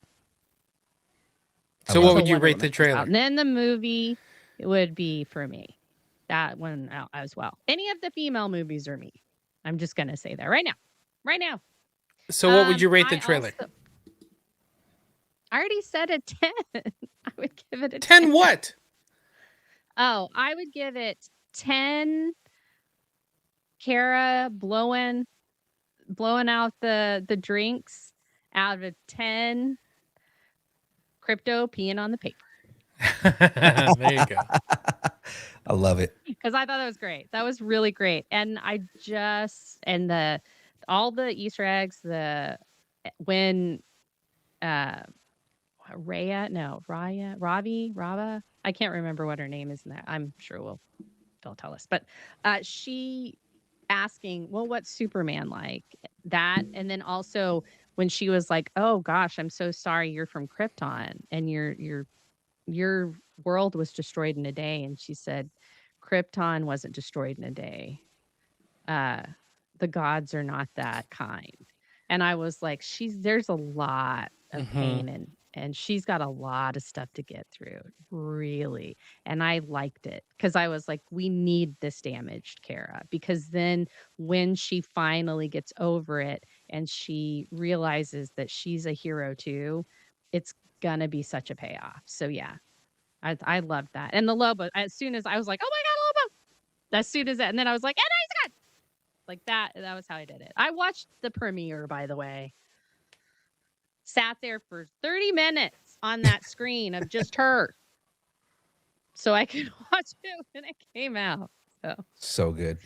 So what would So you Wonder rate Woman the comes out. trailer? And then the movie would be for me. That one as well. Any of the female movies are me. I'm just going to say that right now. Right now. So what would you rate the trailer? I already said a 10. I would give it a 10 what? Oh, I would give it 10 Kara blowing out the drinks out of 10 Crypto peeing on the paper. There you go. I love it. Because I thought that was great. That was really great. And all the Easter eggs, when Rava, I can't remember what her name is in that. I'm sure they'll tell us. But she asking, well, what's Superman like? That, and then also when she was like, oh gosh, I'm so sorry, you're from Krypton and your world was destroyed in a day. And she said, Krypton wasn't destroyed in a day. The gods are not that kind. And I was like, there's a lot of pain and she's got a lot of stuff to get through, really. And I liked it because I was like, we need this damaged Kara, because then when she finally gets over it and she realizes that she's a hero too, it's gonna be such a payoff. So yeah, I loved that. And the Lobo, as soon as I was like, oh my God, Lobo, as soon as that, and then I was like, and he's gone. Like that was how I did it. I watched the premiere, by the way. Sat there for 30 minutes on that screen of just her. So I could watch it when it came out. So good.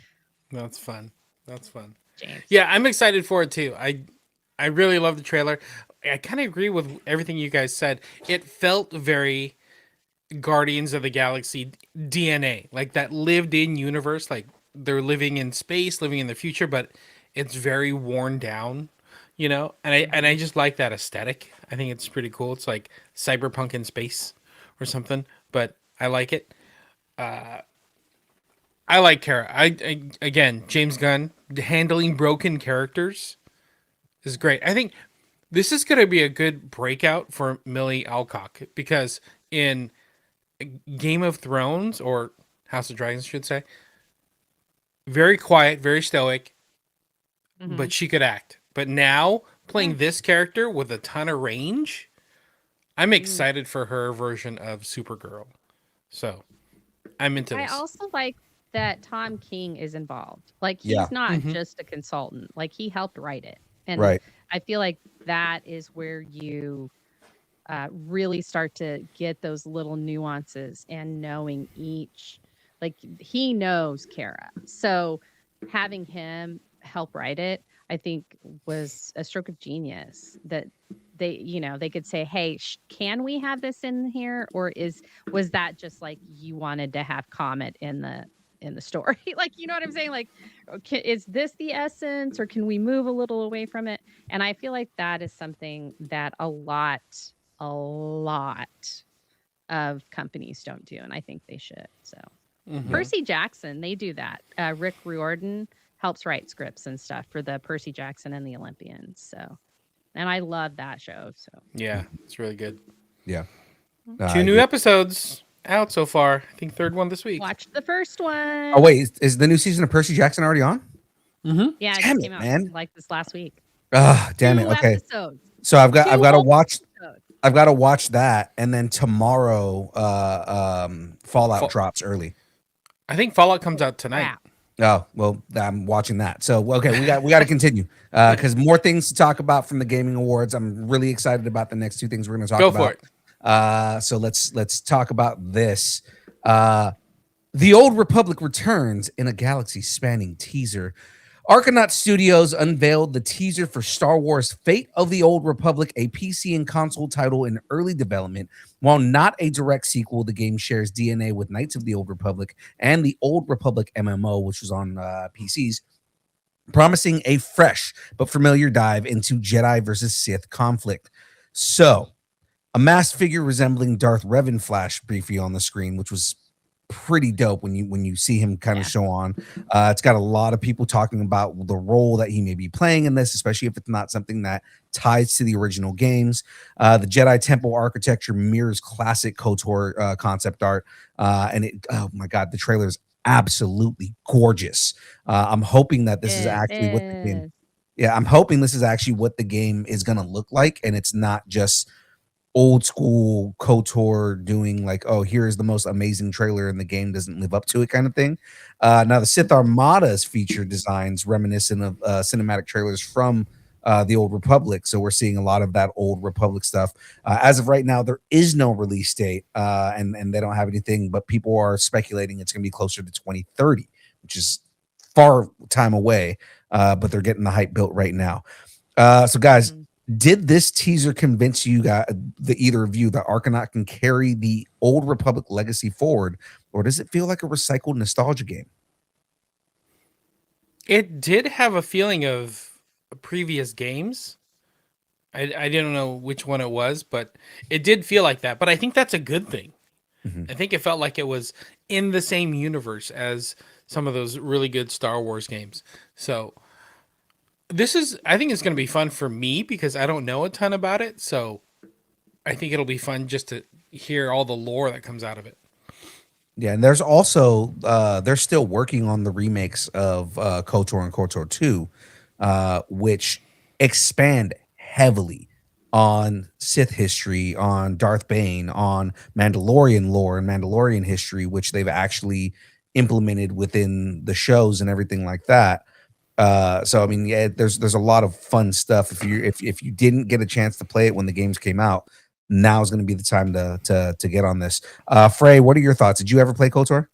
That's fun. That's fun. James. Yeah, I'm excited for it too. I really love the trailer. I kind of agree with everything you guys said. It felt very Guardians of the Galaxy DNA, like that lived in universe, like they're living in space, living in the future, but it's very worn down, and I just like that aesthetic. I think it's pretty cool. It's like cyberpunk in space or something, but I like it. I like Kara. Again, James Gunn handling broken characters is great. I think this is going to be a good breakout for Millie Alcock, because in Game of Thrones, or House of Dragons, I should say, very quiet, very stoic, but she could act. But now playing this character with a ton of range, I'm excited for her version of Supergirl. So I'm into this. I also like that Tom King is involved. Like, he's not just a consultant. Like, he helped write it. And Right. I feel like that is where you really start to get those little nuances and knowing each. Like, he knows Kara. So having him help write it, I think, was a stroke of genius. That they could say, hey, can we have this in here? Or was that just like you wanted to have Comet in the story? Like, you know what I'm saying? Like, is this the essence, or can we move a little away from it? And I feel like that is something that a lot of companies don't do, and I think they should. So Percy Jackson, they do that. Rick Riordan helps write scripts and stuff for the Percy Jackson and the Olympians. So, and I love that show. So yeah, it's really good. Yeah. 2 new episodes out so far. I think third one this week. Watch the first one. Oh wait, is the new season of Percy Jackson already on? Mm-hmm. Yeah, it Damn just it, came out man. like this last week. Damn it. 2 Okay. episodes. So I've got to whole watch episodes. I've got to watch that, and then tomorrow Fallout drops early. I think Fallout comes out tonight. Crap. Oh, well, I'm watching that. So okay, we got to continue because more things to talk about from the gaming awards. I'm really excited about the next 2 things we're going to talk Go about. for it. So let's talk about this. The Old Republic returns in a galaxy-spanning teaser. Argonaut Studios unveiled the teaser for Star Wars Fate of the Old Republic, a PC and console title in early development. While not a direct sequel, the game shares DNA with Knights of the Old Republic and the Old Republic MMO, which was on PCs, promising a fresh but familiar dive into Jedi versus Sith conflict. So, a masked figure resembling Darth Revan flashed briefly on the screen, which was pretty dope when you see him kind of show on. It's got a lot of people talking about the role that he may be playing in this, especially if it's not something that ties to the original games. The Jedi Temple architecture mirrors classic KOTOR concept art, and oh my god, the trailer is absolutely gorgeous. I'm hoping that this is actually what the game. Yeah, I'm hoping this is actually what the game is going to look like, and it's not just old school KOTOR doing like, oh, here's the most amazing trailer and the game doesn't live up to it kind of thing. Now the Sith Armada's feature designs reminiscent of cinematic trailers from the Old Republic, so we're seeing a lot of that Old Republic stuff. As of right now, there is no release date, and they don't have anything, but people are speculating it's going to be closer to 2030, which is far time away, but they're getting the hype built right now. So guys, did this teaser convince you guys, either of you, that Argonaut can carry the Old Republic legacy forward, or does it feel like a recycled nostalgia game? It did have a feeling of previous games. I didn't know which one it was, but it did feel like that. But I think that's a good thing. I think it felt like it was in the same universe as some of those really good Star Wars games. So I think it's going to be fun for me because I don't know a ton about it. So I think it'll be fun just to hear all the lore that comes out of it. Yeah, and there's also they're still working on the remakes of KOTOR and KOTOR 2, which expand heavily on Sith history, on Darth Bane, on Mandalorian lore and Mandalorian history, which they've actually implemented within the shows and everything like that. So I mean, yeah, there's a lot of fun stuff. If you didn't get a chance to play it when the games came out, now is going to be the time to get on this. Frey, what are your thoughts? Did you ever play KOTOR?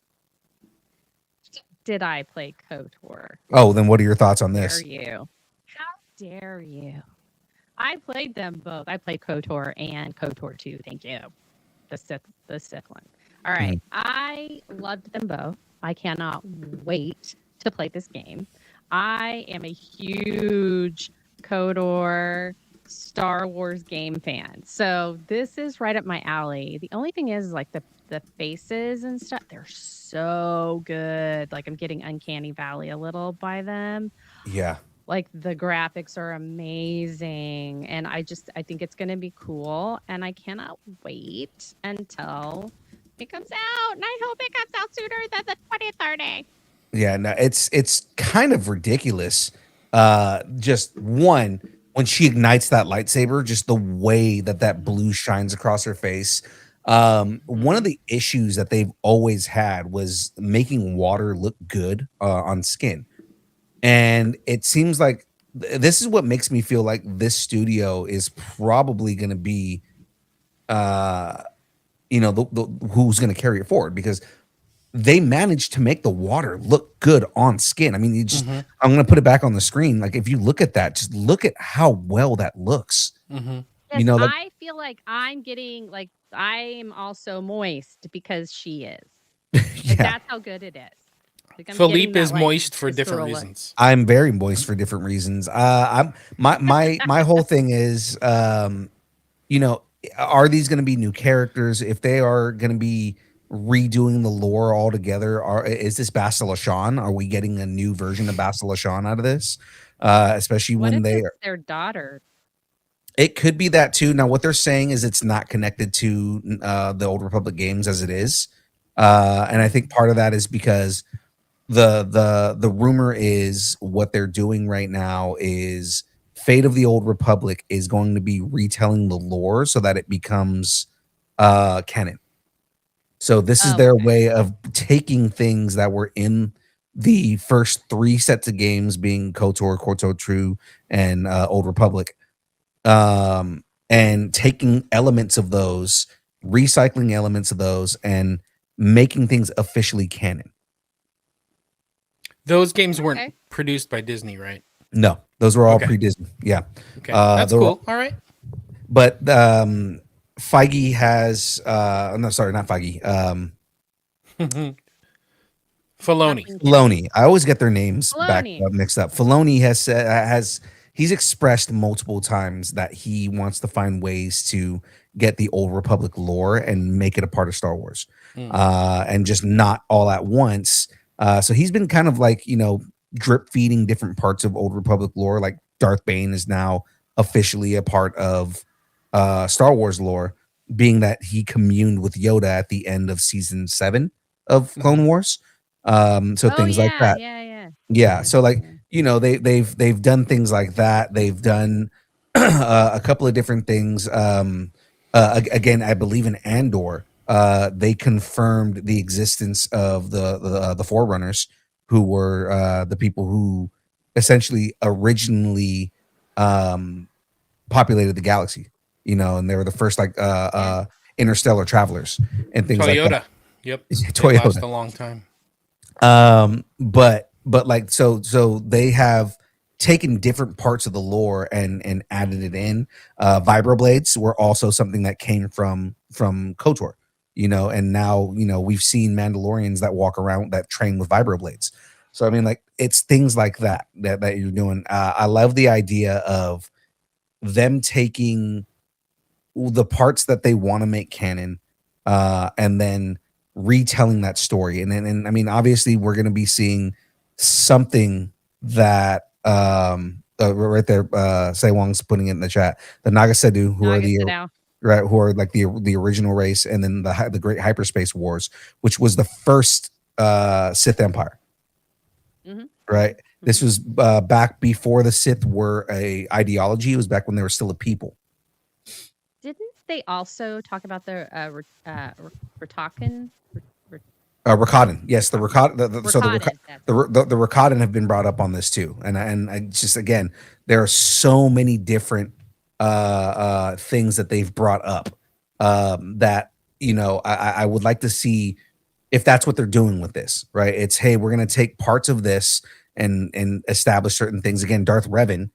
Did I play KOTOR? Oh, then what are your thoughts on this? Dare you? How dare you? I played them both. I played KOTOR and KOTOR 2. Thank you. The Sith one. All right. I loved them both. I cannot wait to play this game. I am a huge KOTOR Star Wars game fan. So this is right up my alley. The only thing is like the faces and stuff, they're so good. Like I'm getting Uncanny Valley a little by them. Yeah. Like the graphics are amazing. And I think it's going to be cool. And I cannot wait until it comes out. And I hope it comes out sooner than the 2030. Yeah, no, it's kind of ridiculous. Just one, when she ignites that lightsaber, just the way that blue shines across her face. One of the issues that they've always had was making water look good on skin. And it seems like this is what makes me feel like this studio is probably going to be, who's going to carry it forward, because they managed to make the water look good on skin. I mean, I'm going to put it back on the screen. Like, if you look at that, just look at how well that looks. Yes, I feel like I'm getting, like, I'm also moist because she is. Like, that's how good it is. Like, Philippe is moist for different reasons. I'm very moist for different reasons. My whole thing is, are these going to be new characters? If they are going to be redoing the lore altogether, is this Bastila Shan? Are we getting a new version of Bastila Shan out of this? Especially when they are their daughter. It could be that too. Now, what they're saying is it's not connected to the Old Republic games as it is, and I think part of that is because the rumor is what they're doing right now is Fate of the Old Republic is going to be retelling the lore so that it becomes canon. So this is Oh, their okay. way of taking things that were in the first 3 sets of games, being KOTOR, KOTOR True, and Old Republic, and taking elements of those, recycling elements of those, and making things officially canon. Those games weren't Okay. produced by Disney, right? No, those were all Okay. pre-Disney. Yeah, Okay, that's they're cool. All right. but Feige has no, sorry, not Feige. Filoni. Nothing Filoni. I always get their names Filoni. mixed up. Filoni has said he's expressed multiple times that he wants to find ways to get the Old Republic lore and make it a part of Star Wars, and just not all at once. So he's been kind of like, drip feeding different parts of Old Republic lore. Like Darth Bane is now officially a part of Star Wars lore, being that he communed with Yoda at the end of season 7 of Clone Wars. So Oh things like yeah, that. yeah. Yeah. So like, Yeah. they've done things like that. They've done a couple of different things. Again, I believe in Andor, they confirmed the existence of the Forerunners, who were the people who essentially originally populated the galaxy, and they were the first interstellar travelers and things like that. Toyota. Yep. They Toyota. last a long time. But like so they have taken different parts of the lore and added it in. Vibroblades were also something that came from KOTOR, and now we've seen Mandalorians that walk around that train with vibroblades. So I mean, like, it's things like that you're doing. I love the idea of them taking the parts that they want to make canon, and then retelling that story. And I mean, obviously, we're going to be seeing something that right there. Say Wong's putting it in the chat. The Nagasedu, who are like the original race, and then the Great Hyperspace Wars, which was the first Sith Empire. Mhm. Right. This was back before the Sith were a ideology. It was back when they were still a people. Didn't they also talk about the Ratakan? Rakatan, yes, the Rakatan. So Rakatan, the Rakatan have been brought up on this too, and I just, again, there are so many different things that they've brought up, that I would like to see if that's what they're doing with this. Right? It's, hey, we're going to take parts of this and establish certain things. Again, Darth Revan,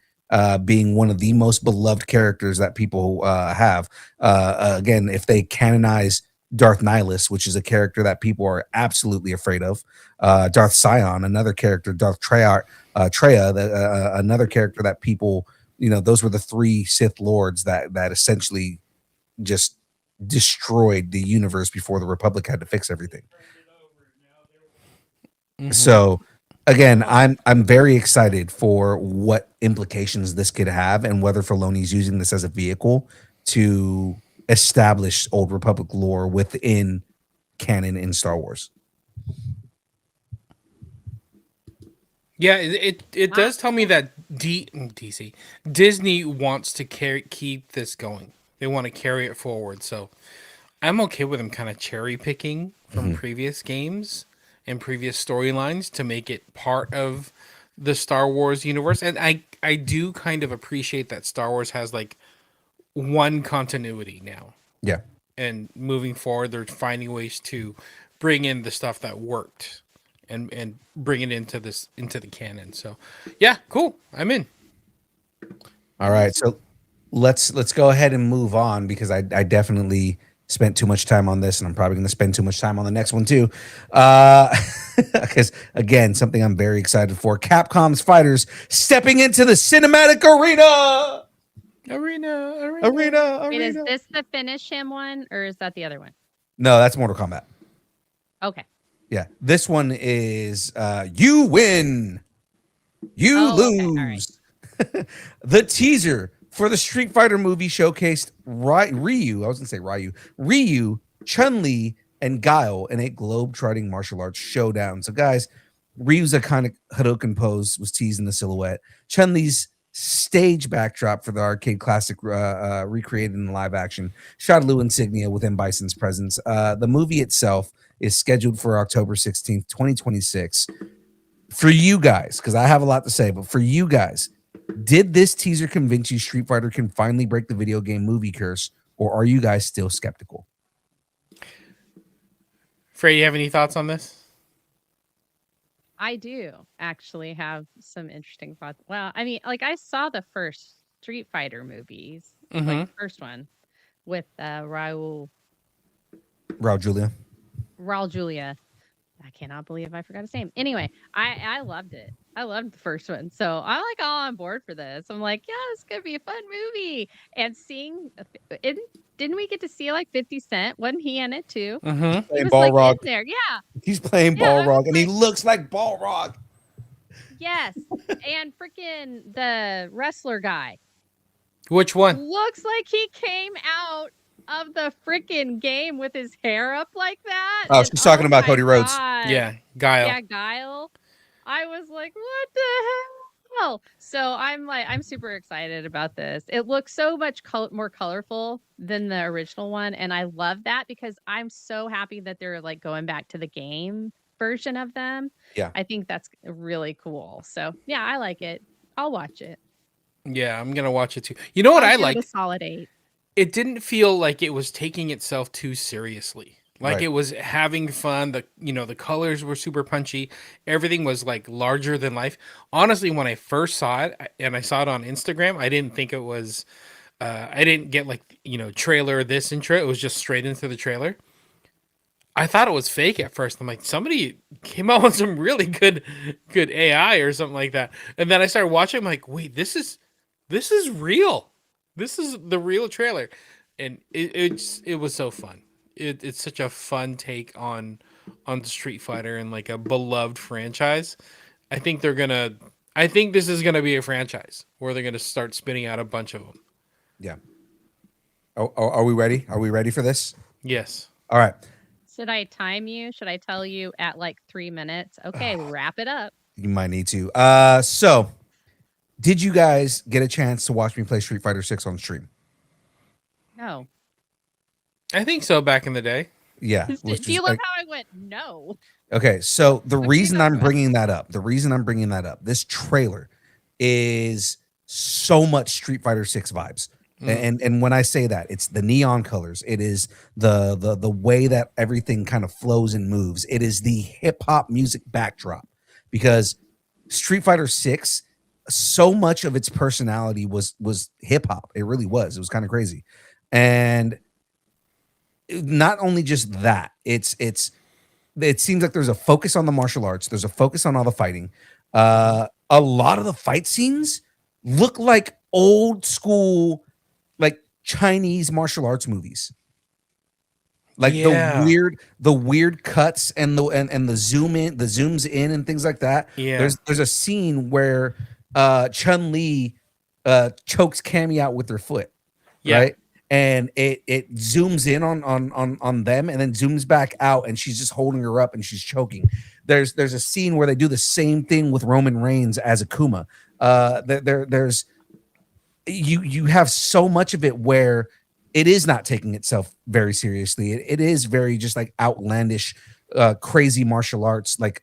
being one of the most beloved characters that people have. Again, if they canonize Darth Nihilus, which is a character that people are absolutely afraid of, Darth Sion, another character, Darth Treya, another character that people, those were the 3 Sith Lords that essentially just destroyed the universe before the Republic had to fix everything. So again, I'm very excited for what implications this could have, and whether Filoni's using this as a vehicle to establish Old Republic lore within canon in Star Wars. Yeah, it does tell me that Disney wants to keep this going. They want to carry it forward. So I'm okay with them kind of cherry picking from previous games and previous storylines to make it part of the Star Wars universe. And I do kind of appreciate that Star Wars has like one continuity now. Yeah. And moving forward, they're finding ways to bring in the stuff that worked and bring it into the canon. So yeah, cool. I'm in. All right. So let's go ahead and move on, because I definitely spent too much time on this, and I'm probably going to spend too much time on the next one too. Because again, something I'm very excited for. Capcom's fighters stepping into the cinematic arena. Wait, is this the finish him one, or is that the other one? No, that's Mortal Kombat. Okay. Yeah, this one is you win, you lose. Okay. All right. The teaser for the Street Fighter movie showcased Ryu, I was gonna say Ryu, Chun-Li, and Guile in a globe-trotting martial arts showdown. So guys, Ryu's iconic Hadouken pose was teased in the silhouette. Chun-Li's stage backdrop for the arcade classic recreated in live action. Shadaloo insignia with M. Bison's presence. The movie itself is scheduled for October 16th, 2026. For you guys, because I have a lot to say, but for you guys, did this teaser convince you Street Fighter can finally break the video game movie curse, or are you guys still skeptical? Frey, you have any thoughts on this? I do actually have some interesting thoughts. Well, I mean, like I saw the first Street Fighter movies, like the first one with Raul Julia. I cannot believe I forgot his name. Anyway, I loved it. I loved the first one. So I'm like all on board for this. I'm like, yeah, it's going to be a fun movie. And seeing it, didn't we get to see like 50 Cent? Wasn't he in it too? He's He playing was like Balrog. in there. Yeah. He's playing Yeah, I Balrog, was and he like- looks like Balrog. Yes. And freaking the wrestler guy Which one? looks like he came out of the freaking game with his hair up like that. Oh, And she's talking about my Cody Rhodes. God. Yeah, Guile. Yeah, Guile. I was like, what the hell? So I'm super excited about this. It looks so much more colorful than the original one. And I love that because I'm so happy that they're like going back to the game version of them. Yeah. I think that's really cool. So yeah, I like it. I'll watch it. Yeah, I'm gonna watch it too. You know what I'll I give it like? a solid 8. It didn't feel like it was taking itself too seriously. Like Right. it was having fun. The colors were super punchy. Everything was like larger than life. Honestly, when I first saw it and I saw it on Instagram, I didn't think it was. I didn't get like trailer this intro. It was just straight into the trailer. I thought it was fake at first. I'm like, somebody came out with some really good AI or something like that. And then I started watching. I'm like, wait, this is real. This is the real trailer, and it was so fun. It's such a fun take on Street Fighter and like a beloved franchise. I think this is gonna be a franchise where they're gonna start spinning out a bunch of them. Yeah. Oh, are we ready? Are we ready for this? Yes. All right. Should I time you? Should I tell you at like 3 minutes? Okay, wrap it up. You might need to. So did you guys get a chance to watch me play Street Fighter 6 on stream? No. I think so. Back in the day. Yeah. Do you love how I went no? Okay, so the reason I'm go bringing that up, this trailer is so much Street Fighter 6 vibes. And when I say that, it's the neon colors. It is the way that everything kind of flows and moves. It is the hip hop music backdrop, because Street Fighter 6, so much of its personality was hip hop. It really was. It was kind of crazy. And not only just that, it seems like there's a focus on the martial arts. There's a focus on all the fighting. A lot of the fight scenes look like old school, like Chinese martial arts movies. Like Yeah. the weird cuts and the zooms in and things like that. Yeah. There's a scene where Chun-Li chokes Cammy out with her foot. Yeah. Right. And it zooms in on them and then zooms back out, and she's just holding her up and she's choking. There's a scene where they do the same thing with Roman Reigns as Akuma. There's you have so much of it where it is not taking itself very seriously. It is very just like outlandish, crazy martial arts, like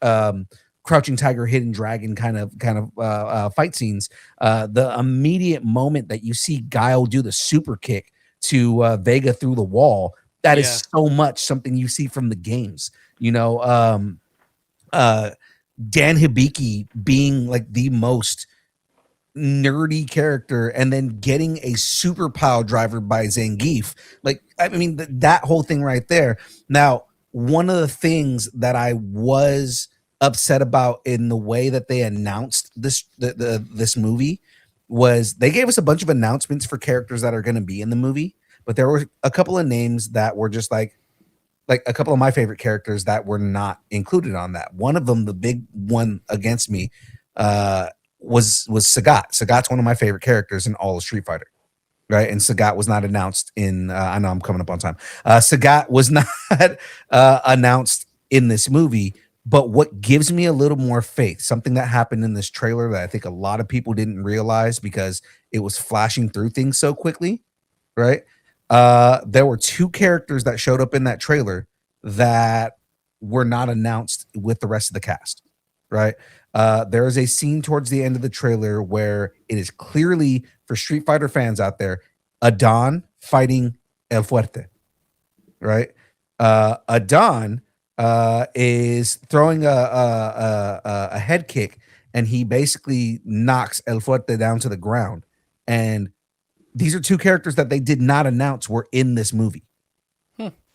Crouching Tiger, Hidden Dragon kind of fight scenes. The immediate moment that you see Guile do the super kick to Vega through the wall, that is so much something you see from the games. Dan Hibiki being like the most nerdy character and then getting a super pile driver by Zangief. Like, I mean, that whole thing right there. Now, one of the things that I was upset about in the way that they announced this movie was they gave us a bunch of announcements for characters that are going to be in the movie, but there were a couple of names that were just like a couple of my favorite characters that were not included on that. One of them, the big one against me, was Sagat. Sagat's one of my favorite characters in all of Street Fighter. right? And Sagat was not announced in. I know I'm coming up on time. Sagat was not announced in this movie. But what gives me a little more faith, something that happened in this trailer that I think a lot of people didn't realize because it was flashing through things so quickly, right? There were two characters that showed up in that trailer that were not announced with the rest of the cast, right? There is a scene towards the end of the trailer where it is clearly, for Street Fighter fans out there, Adon fighting El Fuerte, right? Adon is throwing a head kick, and he basically knocks El Fuerte down to the ground. And these are two characters that they did not announce were in this movie,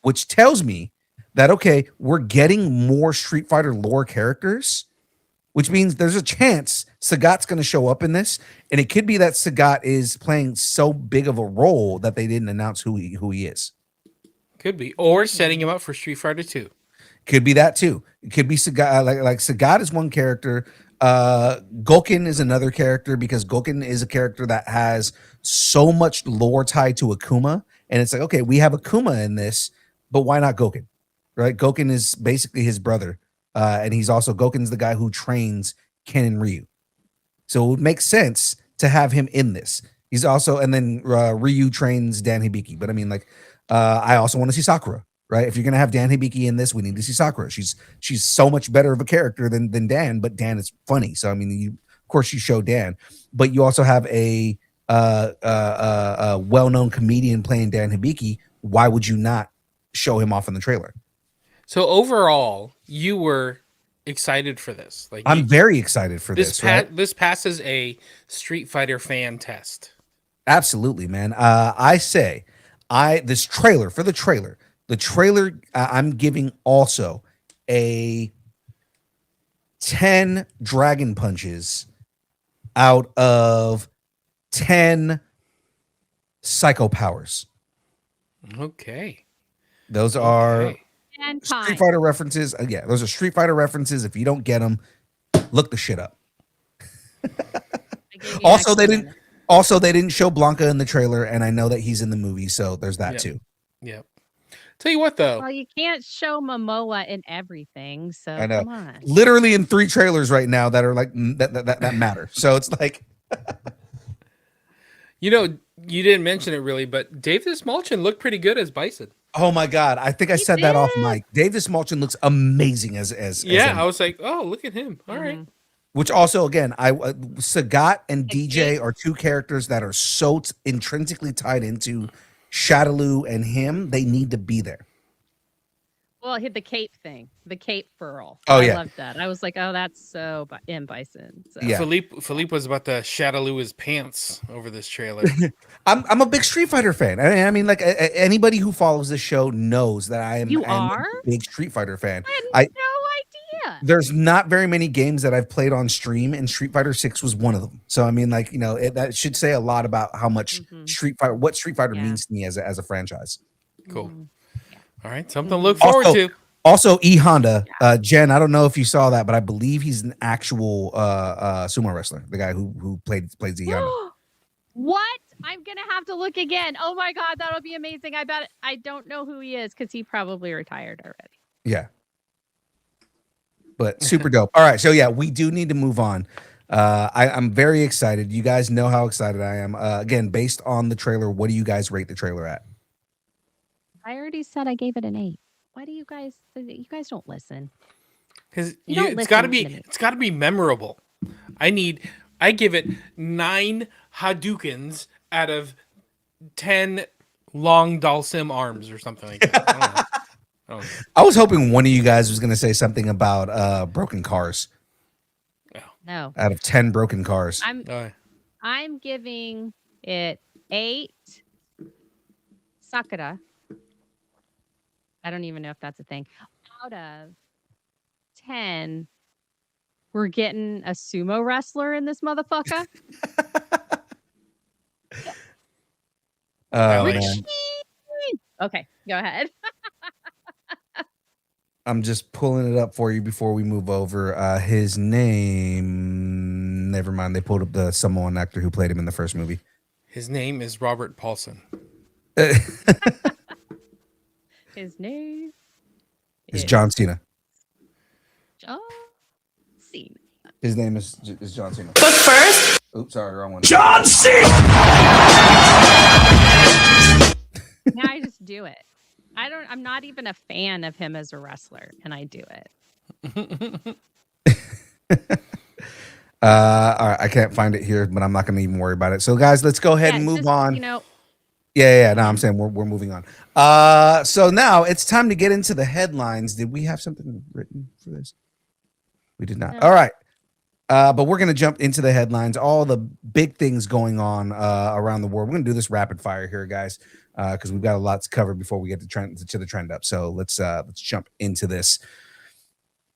which tells me that, okay, we're getting more Street Fighter lore characters, which means there's a chance Sagat's going to show up in this. And it could be that Sagat is playing so big of a role that they didn't announce who he is. Could be. Or setting him up for Street Fighter 2. Could be that too. It could be Sagat. Like Sagat is one character. Gouken is another character because Gouken is a character that has so much lore tied to Akuma. And it's like, okay, we have Akuma in this, but why not Gouken? Right? Gouken is basically his brother. And he's also, Gouken's the guy who trains Ken and Ryu. So it would make sense to have him in this. He's also, and then Ryu trains Dan Hibiki. But I mean, like, I also want to see Sakura. Right? If you're gonna have Dan Hibiki in this, we need to see Sakura. She's so much better of a character than Dan, but Dan is funny. So I mean, of course you show Dan, but you also have a well-known comedian playing Dan Hibiki. Why would you not show him off in the trailer? So overall, you were excited for this. Like, I'm very excited for this. This passes a Street Fighter fan test. Absolutely, man. I say, this trailer for the trailer. The trailer, I'm giving also a 10 dragon punches out of 10 psycho powers. Okay. Those are And Street Fighter references. Yeah, those are Street Fighter references. If you don't get them, look the shit up. Also, they didn't show Blanca in the trailer, and I know that he's in the movie, so there's that too. Yep. Tell you what, though. Well, you can't show Momoa in everything, so I know. Come on. Literally in 3 trailers right now that are like that matter. So it's like, you know, you didn't mention it really, but Davis Malchin looked pretty good as Bison. Oh my god! I think I said that off mic. Davis Malchin looks amazing as I was like, oh, look at him. All right. Which also, again, Sagat and DJ are two characters that are so intrinsically tied into Shadaloo and him. They need to be there. Well, I hit the cape thing, the cape furl. Oh, I loved that. I was like, oh, that's so in Bison. So. Yeah. Philippe was about to Shadaloo his pants over this trailer. I'm a big Street Fighter fan. I mean, like anybody who follows this show knows that I am a big Street Fighter fan. I had no idea. There's not very many games that I've played on stream, and Street Fighter 6 was one of them. So I mean, like, you know, that should say a lot about how much Street Fighter means to me as a franchise. Cool. All right, something to look forward to. Also, E Honda, Jen. I don't know if you saw that, but I believe he's an actual sumo wrestler. The guy who plays E Honda. What? I'm gonna have to look again. Oh my god, that'll be amazing. I bet I don't know who he is because he probably retired already. Yeah, but super dope. All right, so yeah, we do need to move on. I'm very excited. You guys know how excited I am. Again, based on the trailer, what do you guys rate the trailer at? I already said I gave it an 8. Why do you guys don't listen? Because it's got to be memorable. I give it 9 Hadoukens out of 10 long Dalsim arms or something like that. I don't know. I was hoping one of you guys was going to say something about broken cars. No. Out of 10 broken cars. I'm giving it 8 Sakura. I don't even know if that's a thing. Out of 10, we're getting a sumo wrestler in this motherfucker. Man. Okay, go ahead. I'm just pulling it up for you before we move over. His name, never mind. They pulled up the Samoan actor who played him in the first movie. His name is Robert Paulson. His name Is John Cena. John Cena. His name is John Cena. But first, Oops, sorry, wrong one. John Cena. Yeah, I just do it. I'm not even a fan of him as a wrestler, and I do it. All right, I can't find it here, but I'm not going to even worry about it. So, guys, let's go ahead and move on. Yeah. No, I'm saying we're moving on. So now it's time to get into the headlines. Did we have something written for this? We did not. No. All right. But we're going to jump into the headlines, all the big things going on around the world. We're going to do this rapid fire here, guys, because we've got a lot to cover before we get to the trend up. So let's jump into this.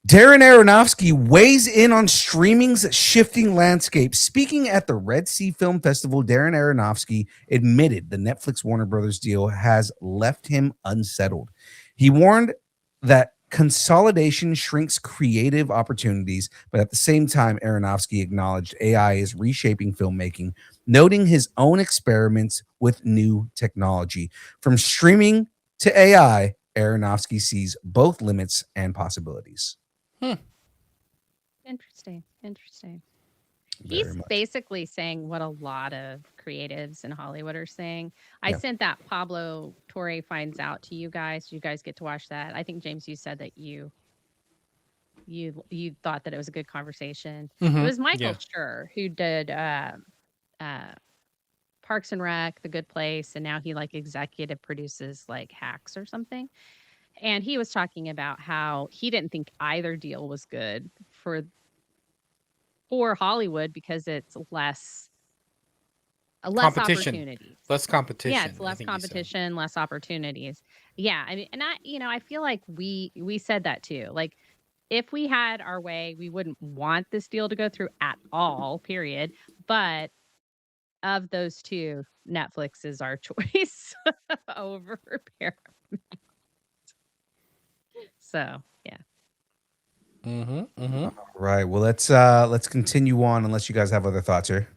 Darren Aronofsky weighs in on streaming's shifting landscape. Speaking at the Red Sea Film Festival, Darren Aronofsky admitted the Netflix Warner Brothers deal has left him unsettled. He warned that consolidation shrinks creative opportunities, but at the same time, Aronofsky acknowledged AI is reshaping filmmaking, noting his own experiments with new technology. From streaming to AI, Aronofsky sees both limits and possibilities. Interesting. Very He's much. basically saying what a lot of creatives in Hollywood are saying. I Yeah. sent that Pablo Torre Finds Out to you guys. You guys get to watch that. I think, James, you said that you thought that it was a good conversation. It was Michael Schur who did Parks and Rec, The Good Place, and now he like executive produces like Hacks or something. And he was talking about how he didn't think either deal was good for Hollywood because it's less Competition. opportunities. Less competition. Yeah, it's I less think he said. competition, less opportunities. Yeah, I mean, and I feel like we said that too. Like, if we had our way, we wouldn't want this deal to go through at all. Period. But of those two, Netflix is our choice over Paramount. So yeah. Right. Well, let's continue on unless you guys have other thoughts here.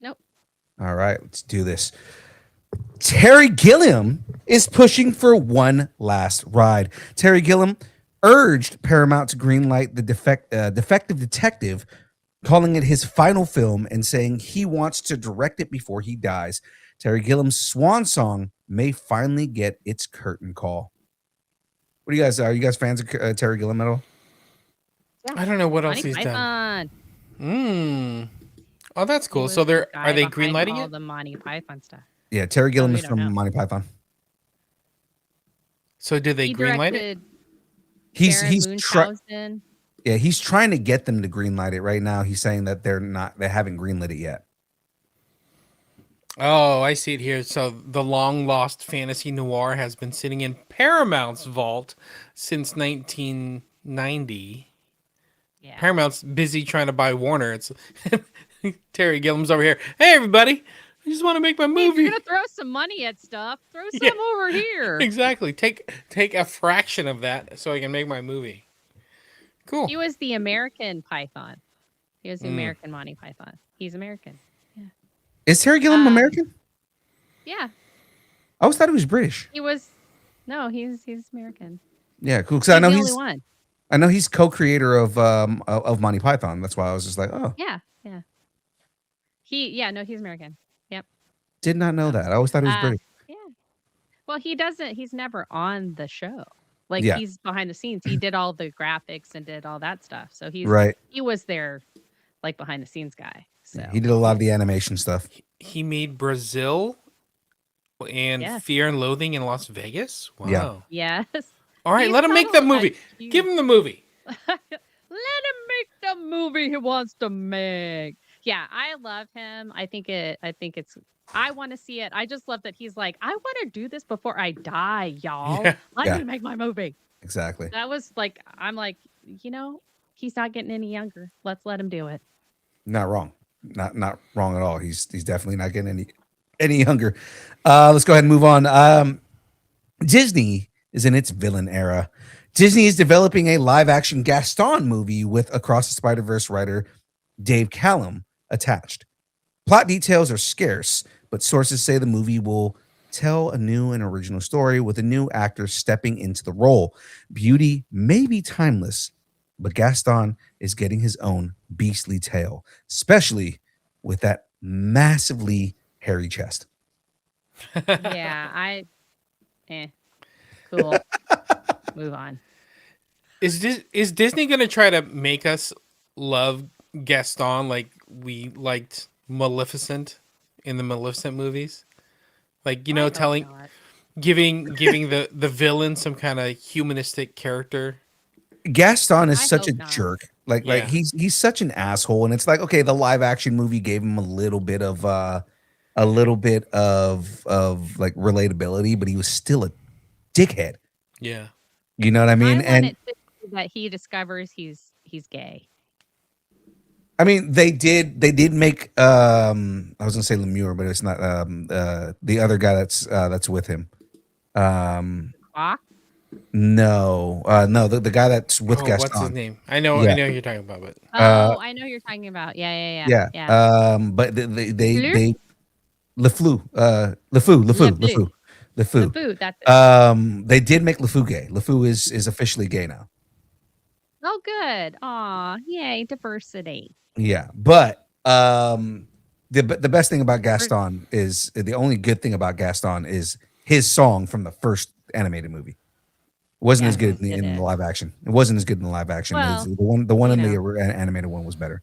Nope. All right, let's do this. Terry Gilliam is pushing for one last ride. Terry Gilliam urged Paramount to greenlight the Defective Detective, calling it his final film and saying he wants to direct it before he dies. Terry Gilliam's swan song may finally get its curtain call. What do you guys are? You guys fans of Terry Gilliam at all? I don't know what else Monty he's done. Python. Oh, that's He cool. was So the are guy they behind greenlighting all it? the Monty Python stuff. Yeah, Terry Gilliam we is don't from know. Monty Python. So did they He greenlight it? directed He's Baron trying. Munchausen. Yeah, he's trying to get them to greenlight it right now. He's saying that they haven't greenlit it yet. Oh, I see it here. So the long lost fantasy noir has been sitting in Paramount's vault since 1990. Yeah. Paramount's busy trying to buy Warner. It's Terry Gilliam's over here. Hey, everybody! I just want to make my Hey, if movie. you're gonna throw some money at stuff, throw some Yeah. over here. Exactly. Take a fraction of that so I can make my movie. Cool. He was the American Python. He was the American Monty Python. He's American. Is Terry Gilliam American? Yeah, I always thought he was British. he was. No, he's American. Yeah, cool. Because He's I know the he's only one. I know he's co-creator of Monty Python. That's why I was just like, oh, Yeah. No, he's American. Yep. did not know that. I always thought he was British. Yeah. Well, he doesn't. He's never on the show. Like Yeah. he's behind the scenes. He did all the graphics and did all that stuff. So he's Right. He was their like behind the scenes guy. So He did a lot of the animation stuff. He made Brazil and Yes. Fear and Loathing in Las Vegas. Wow. Yeah. yes. All right, He's let him make the subtle, movie. like, Give him the movie. Let him make the movie he wants to make. Yeah, I love him. I think it's I want to see it. I just love that he's like, I want to do this before I die, y'all. Yeah. Let Yeah. me make my movie. Exactly. That was like, I'm like, he's not getting any younger. Let's let him do it. Not wrong. Not wrong at all. He's definitely not getting any younger. Let's go ahead and move on. Disney is in its villain era. Disney is developing a live-action Gaston movie with Across the Spider-Verse writer Dave Callum attached. Plot details are scarce, but sources say the movie will tell a new and original story with a new actor stepping into the role. Beauty may be timeless, but Gaston is getting his own beastly tale, especially with that massively hairy chest. Yeah, cool. Move on. Is Disney gonna try to make us love Gaston like we liked Maleficent in the Maleficent movies? Like, I hope telling not. giving the villain some kind of humanistic character. Gaston is I such a hope not. jerk. Like Yeah. he's such an asshole, and it's like, okay, the live action movie gave him a little bit of like relatability, but he was still a dickhead. Yeah. You know what I mean? I want And it to be that he discovers he's gay. I mean, they did make I was gonna say Lemure, but it's not the other guy that's with him. Clock? No, the guy that's with Gaston. What's his name? I know Yeah. who you're talking about, but Oh, I know who you're talking about. Yeah. Yeah. But they LeFou, LeFou. The food. That's it. They did make LeFou gay. LeFou is officially gay now. Oh, good. Aw, yay, diversity. Yeah, but the best thing about Gaston is the only good thing about Gaston is his song from the first animated movie. It wasn't as good in the live action. It wasn't as good in the live action. Well, the one in the animated one was better.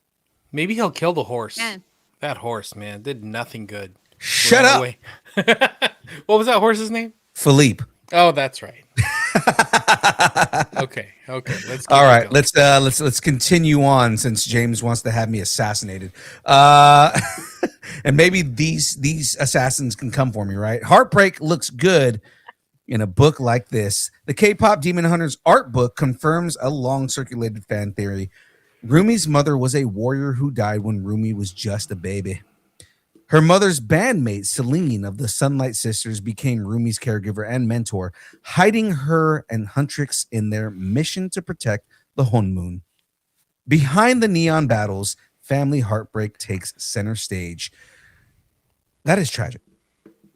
maybe he'll kill the horse. Yeah. That horse, man, did nothing good. Shut Ran up, away. What was that horse's name? Philippe. Oh, that's right. Okay. Let's All right, going. let's continue on since James wants to have me assassinated. And maybe these assassins can come for me, right? Heartbreak looks good in a book like this. The K-pop Demon Hunters art book confirms a long circulated fan theory. Rumi's mother was a warrior who died when Rumi was just a baby. Her mother's bandmate, Celine of the Sunlight Sisters, became Rumi's caregiver and mentor, hiding her and Huntrix in their mission to protect the Honmoon. Behind the neon battles, family heartbreak takes center stage. That is tragic.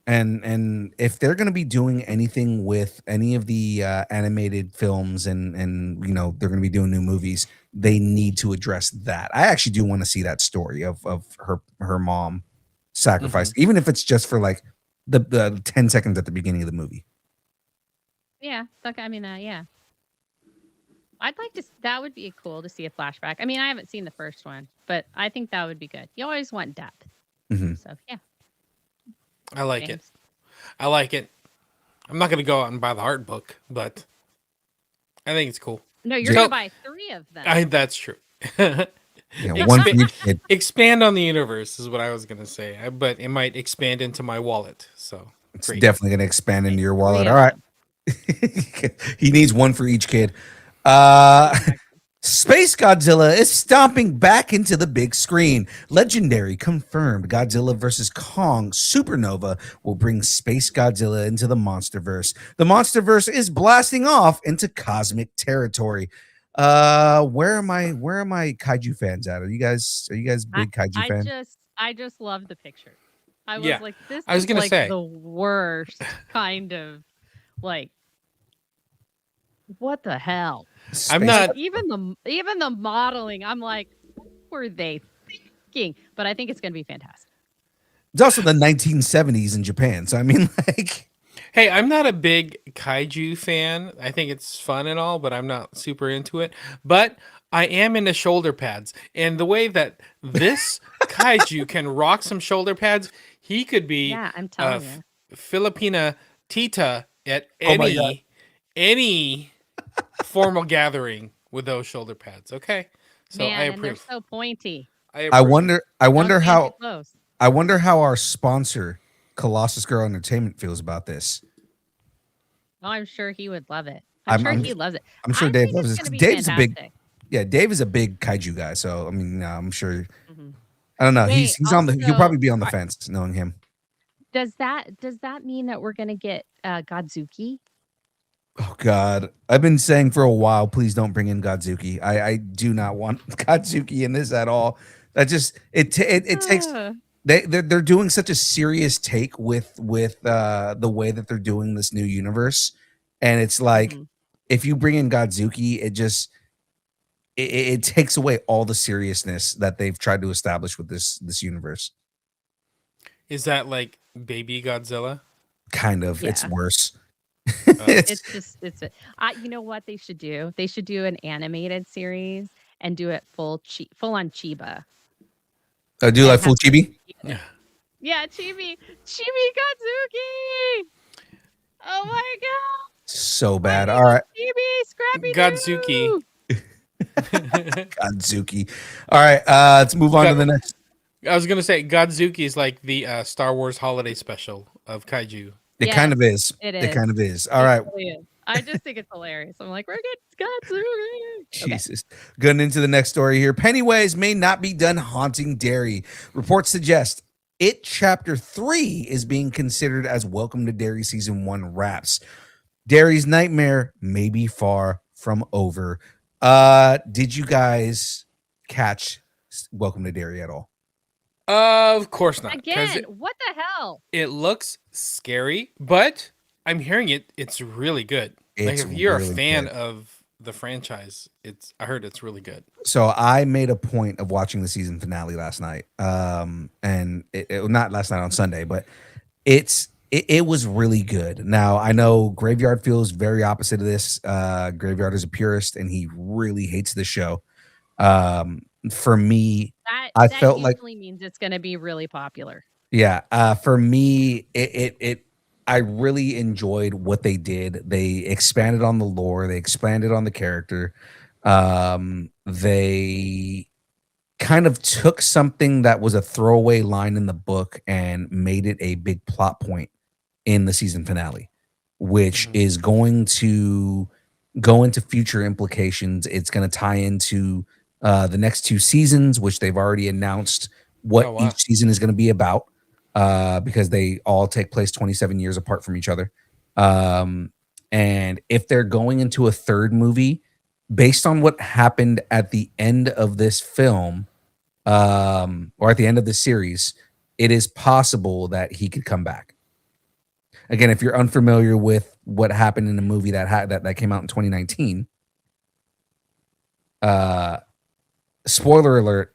And if they're going to be doing anything with any of the animated films and they're going to be doing new movies, they need to address that. I actually do want to see that story of her mom sacrifice, even if it's just for like the 10 seconds at the beginning of the movie. Yeah. Yeah. I'd like to. That would be cool to see a flashback. I mean, I haven't seen the first one, but I think that would be good. You always want depth. Mm-hmm. So yeah. I like it. I'm not gonna go out and buy the art book, but I think it's cool. No, you're gonna buy 3 of them. That's true. Yeah, one for each kid. Expand on the universe is what I was gonna say, but it might expand into my wallet. So It's great. definitely going to expand into your wallet. 3 All of right. them. He needs one for each kid. Space Godzilla is stomping back into the big screen. Legendary confirmed Godzilla vs. Kong Supernova will bring Space Godzilla into the Monsterverse. The Monsterverse is blasting off into cosmic territory. Where are my kaiju fans at? Are you guys big kaiju fans? I just love the picture. I was Yeah. like, this I was is gonna like say. the worst kind of like, what the hell? I'm not. Even the modeling, I'm like, what were they thinking? But I think it's gonna be fantastic. It's also the 1970s in Japan, so I mean, like, Hey, I'm not a big kaiju fan. I think it's fun and all, but I'm not super into it. But I am into shoulder pads. And the way that this kaiju can rock some shoulder pads, he could be Yeah, I'm telling you. Filipina Tita at Oh my God. any formal gathering with those shoulder pads. Okay. So Man, I and they're approve. so pointy. I approve. wonder Don't stand how too close. I wonder how our sponsor, Colossus Girl Entertainment, feels about this. Oh, I'm sure he would love it. I'm- I'm sure I'm- he loves it. I'm sure I Dave think loves it's this. gonna be Dave's a big, fantastic. Dave is a big kaiju guy. So I mean, I'm sure. Mhm. I don't know. Wait, He's on the. He'll also- probably be on the fence, knowing him. Does that mean that we're gonna get Godzuki? Oh God, I've been saying for a while, please don't bring in Godzuki. I do not want Godzuki in this at all. That just it takes Ugh. they're doing such a serious take with the way that they're doing this new universe, and it's like Mhm. if you bring in Godzuki, it takes away all the seriousness that they've tried to establish with this universe. Is that like Baby Godzilla? Kind of, it's Yeah. worse. It's It's just it's a you know what they should do? They should do an animated series and do it full on Chiba do and like full have chibi. Yeah. yeah, Chibi Godzuki! Oh my god! So My bad. name All is right, Chibi Scrappy Godzuki. Doo! Godzuki. All right, let's move on to the next. I was gonna say Godzuki is like the Star Wars holiday special of kaiju. It kind of Yes, is. it It is. kind of is. All It right. really is. I just think it's hilarious. I'm like, we're good, Godzuki! Okay. Jesus. Going into the next story here. Pennywise may not be done haunting Derry. Reports suggest It Chapter 3 is being considered as Welcome to Derry Season 1 wraps. Derry's nightmare may be far from over. Did you guys catch Welcome to Derry at all? Of course not. Again, what the hell? It looks scary, but I'm hearing it's really good. It's like if you're really a fan good. of the franchise, I heard it's really good. So I made a point of watching the season finale last night. And it not last night, on Sunday, but it was really good. Now I know Graveyard feels very opposite of this. Graveyard is a purist and he really hates the show. For me, I That felt like, usually means it's gonna be really popular. yeah, for me, I really enjoyed what they did. They expanded on the lore, they expanded on the character. They kind of took something that was a throwaway line in the book and made it a big plot point in the season finale, which Mhm. is going to go into future implications. It's going to tie into the next two seasons, which they've already announced what Oh, wow. each season is going to be about, because they all take place 27 years apart from each other. And if they're going into a third movie, based on what happened at the end of this film, or at the end of this series, it is possible that he could come back. Again, if you're unfamiliar with what happened in the movie that came out in 2019, spoiler alert,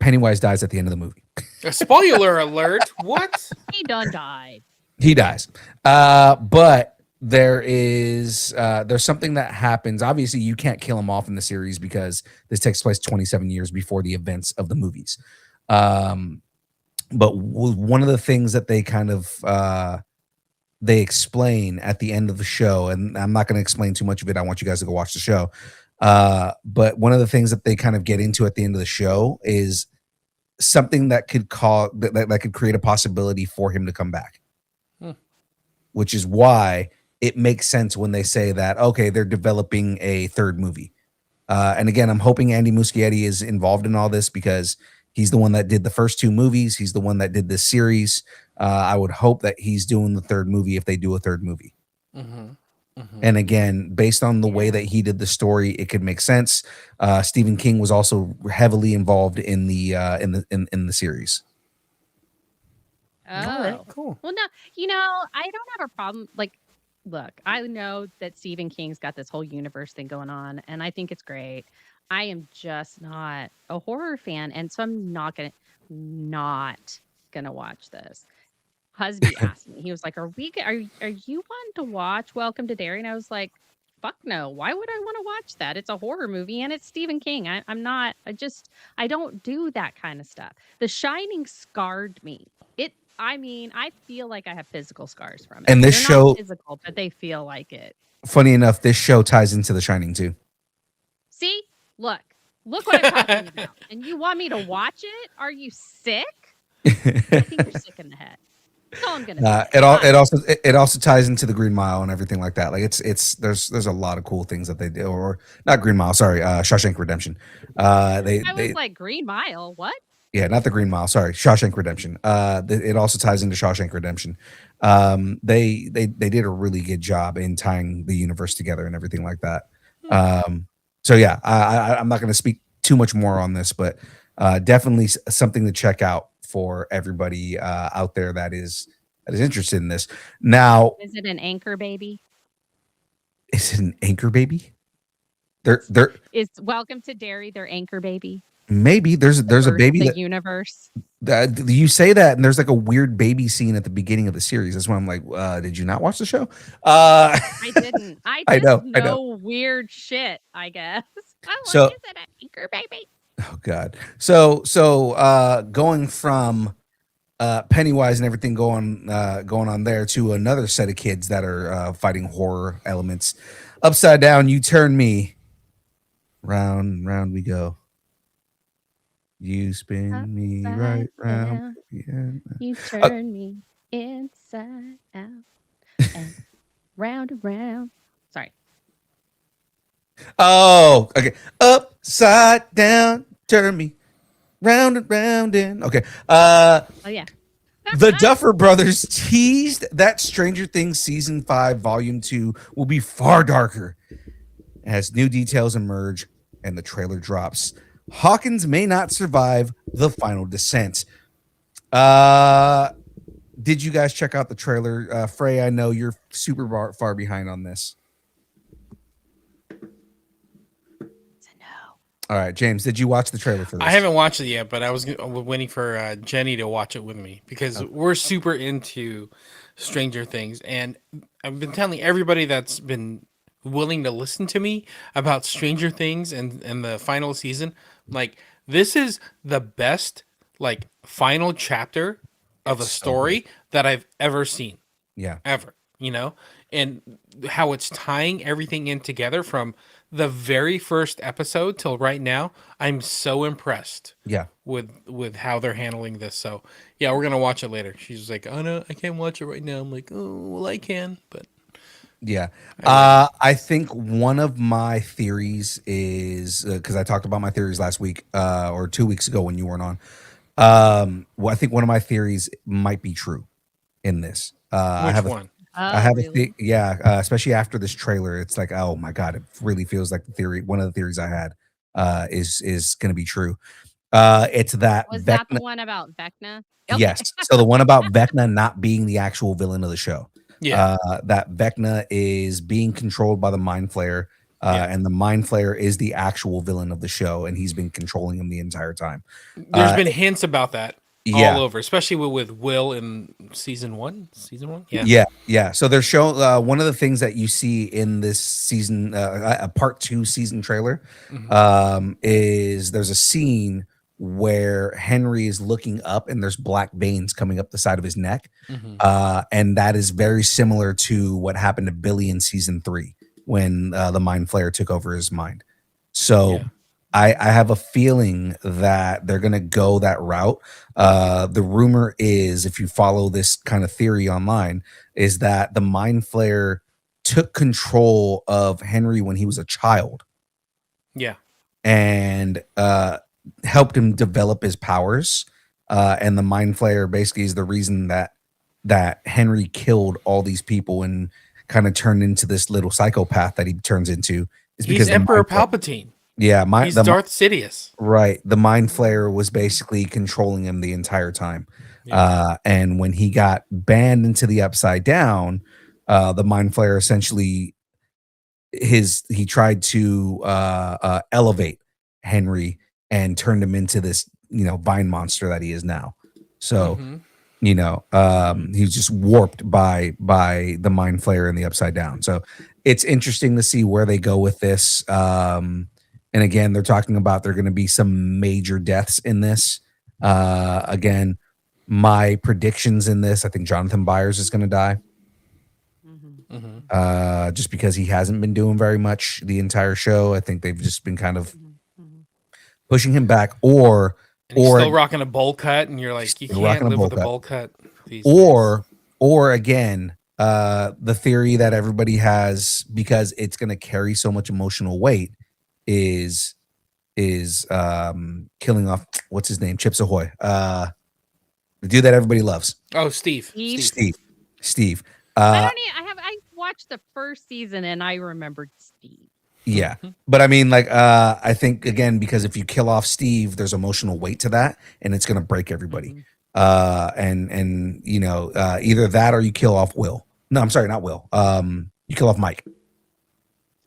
Pennywise dies at the end of the movie. A spoiler alert! What? He done died. He dies. But there's something that happens. Obviously, you can't kill him off in the series because this takes place 27 years before the events of the movies. But one of the things that they kind of they explain at the end of the show, and I'm not going to explain too much of it. I want you guys to go watch the show. But one of the things that they kind of get into at the end of the show is something that could that could create a possibility for him to come back. Which is why it makes sense when they say that, okay, they're developing a third movie. And again, I'm hoping Andy Muschietti is involved in all this because he's the one that did the first two movies. He's the one that did this series. I would hope that he's doing the third movie if they do a third movie. And again, based on the way that he did the story, it could make sense. Stephen King was also heavily involved in the series. Oh, All right, cool. well, no, I don't have a problem. Like, look, I know that Stephen King's got this whole universe thing going on, and I think it's great. I am just not a horror fan, and so I'm not gonna watch this. Husby asked me, he was like, are you wanting to watch Welcome to Derry? And I was like, fuck no. Why would I want to watch that? It's a horror movie and it's Stephen King. I don't do that kind of stuff. The Shining scarred me. I feel like I have physical scars from it. And this They're show, not physical, but they feel like it. funny enough, this show ties into The Shining too. See, look what I'm talking about. And you want me to watch it? Are you sick? I think you're sick in the head. That's all I'm gonna say. It also ties into the Green Mile and everything like that. Like there's a lot of cool things that they do, or not Green Mile, sorry, Shawshank Redemption. I was like, Green Mile, what? Yeah, not the Green Mile, sorry, Shawshank Redemption. It also ties into Shawshank Redemption. They did a really good job in tying the universe together and everything like that. So yeah, I'm not going to speak too much more on this, but Definitely something to check out for everybody out there that is interested in this. Now, Is it an anchor baby? is it an anchor baby? There Is Welcome to Dairy their anchor baby? maybe there's a Or baby the that universe? you say that, and there's like a weird baby scene at the beginning of the series. That's why I'm like, did you not watch the show? I didn't. I I just know. know weird shit, I guess. I'm like, So, is it an anchor baby? oh god. So going from Pennywise and everything going on there to another set of kids that are fighting horror elements. Upside down, you turn me. Round and round we go. You spin me Upside right round. down, Yeah. you turn me inside out and round and round. Sorry. Oh, okay. Upside down, turn me round and round in. Okay. Oh yeah. The Duffer Brothers teased that Stranger Things season 5 volume 2 will be far darker as new details emerge and the trailer drops. Hawkins may not survive the final descent. Did you guys check out the trailer? Frey, I know you're super far behind on this. All right, James, did you watch the trailer for this? I haven't watched it yet, but I was waiting for Jenny to watch it with me because we're super into Stranger Things, and I've been telling everybody that's been willing to listen to me about Stranger Things and the final season, like, this is the best like final chapter of a story that I've ever seen. Yeah. Ever, and how it's tying everything in together from the very first episode till right now. I'm so impressed. Yeah. With how they're handling this. So yeah, we're gonna watch it later. She's like, oh no, I can't watch it right now. I'm like, oh well, I can, but yeah. I think one of my theories is because I talked about my theories last week or 2 weeks ago when you weren't on. Well, I think one of my theories might be true in this. I have one? I have really? especially after this trailer, it's like, oh my god, it really feels like one of the theories I had is going to be true. It's that Was Vecna, that the one about Vecna? Okay. yes. So the one about Vecna not being the actual villain of the show. Yeah. That Vecna is being controlled by the Mind Flayer, and the Mind Flayer is the actual villain of the show, and he's been controlling him the entire time. There's been hints about that Yeah. all over, especially with Will in season one. Season one, Yeah. So they're showing one of the things that you see in this season, a part 2 season trailer, is there's a scene where Henry is looking up and there's black veins coming up the side of his neck, and that is very similar to what happened to Billy in season 3 when the Mind Flayer took over his mind. So. Yeah. I have a feeling that they're going to go that route. The rumor is, if you follow this kind of theory online, is that the Mind Flayer took control of Henry when he was a child. Yeah. And helped him develop his powers. And the Mind Flayer basically is the reason that Henry killed all these people and kind of turned into this little psychopath that he turns into. Is because He's Emperor Palpatine. Yeah, he's Darth Sidious. Right. The Mind Flayer was basically controlling him the entire time. Yeah. And when he got banned into the Upside Down, the Mind Flayer essentially he tried to elevate Henry and turned him into this, vine monster that he is now. So, he was just warped by the Mind Flayer and the Upside Down. So it's interesting to see where they go with this. And again, they're talking about there are going to be some major deaths in this. Again, my predictions in this, I think Jonathan Byers is going to die. Just because he hasn't been doing very much the entire show. I think they've just been kind of pushing him back, or still rocking a bowl cut, and you're like, you can't live with a bowl cut. Or again, the theory that everybody has, because it's going to carry so much emotional weight, is killing off, what's his name, Chips Ahoy, the dude that everybody loves. Oh, Steve. Steve. I watched the first season and I remembered Steve. Yeah. But I mean, like, I think again, because if you kill off Steve, there's emotional weight to that, and it's gonna break everybody. And you know, either that or you kill off Will. No, I'm sorry, not Will. You kill off Mike.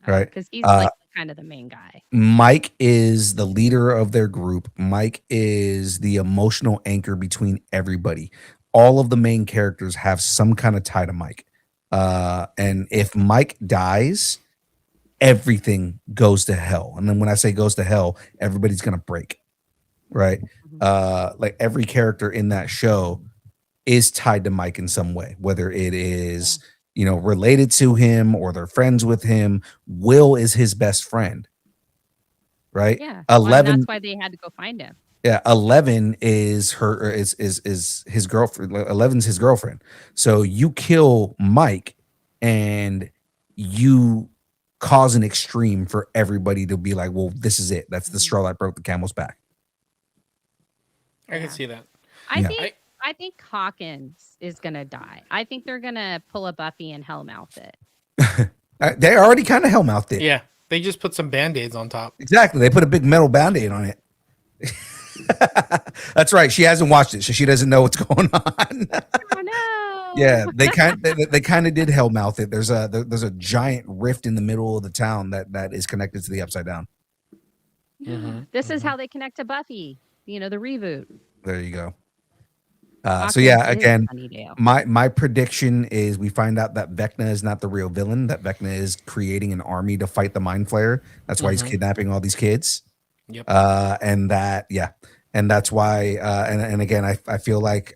Right. Because he's like kind of the main guy. Mike is the leader of their group. Mike is the emotional anchor between everybody. All of the main characters have some kind of tie to Mike. And if Mike dies, everything goes to hell. And then when I say goes to hell, everybody's gonna break. Right. Like every character in that show is tied to Mike in some way, whether it is, you know, related to him or they're friends with him. Will is his best friend. Right. Yeah. 11. That's why they had to go find him. Yeah, 11 is her is his girlfriend. 11's his girlfriend. So you kill Mike and you cause an extreme for everybody to be like, well, this is it. That's the straw that broke the camel's back. I can see that. I think Hawkins is gonna die. I think they're gonna pull a Buffy and hellmouth it. They already kind of hellmouthed it. Yeah, they just put some band-aids on top. Exactly. They put a big metal band-aid on it. That's right. She hasn't watched it, so she doesn't know what's going on. Oh no. Yeah, they kind of did hellmouth it. There's a giant rift in the middle of the town that is connected to the Upside Down. This is how they connect to Buffy. You know, the reboot. There you go. So yeah, again, my prediction is we find out that Vecna is not the real villain. That Vecna is creating an army to fight the Mind Flayer. That's why he's kidnapping all these kids. Yep. And that's why. And again, I feel like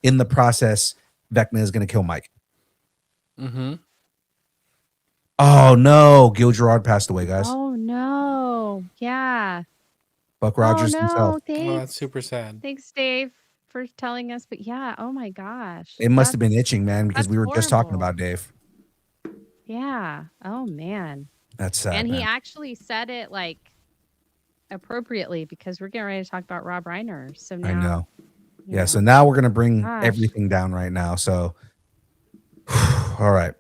in the process, Vecna is going to kill Mike. Oh no, Gil Gerard passed away, guys. Oh no. Yeah. Buck Rogers oh, no, himself. Thanks. Well, that's super sad. Thanks, Dave, for telling us. But yeah, oh my gosh. It must have been itching, man, because we were just talking horrible. about Dave. Yeah. Oh man. That's sad. And man. he actually said it like appropriately because we're getting ready to talk about Rob Reiner. So now, I know. Yeah. know. So now we're gonna bring Gosh. everything down right now. So, all right.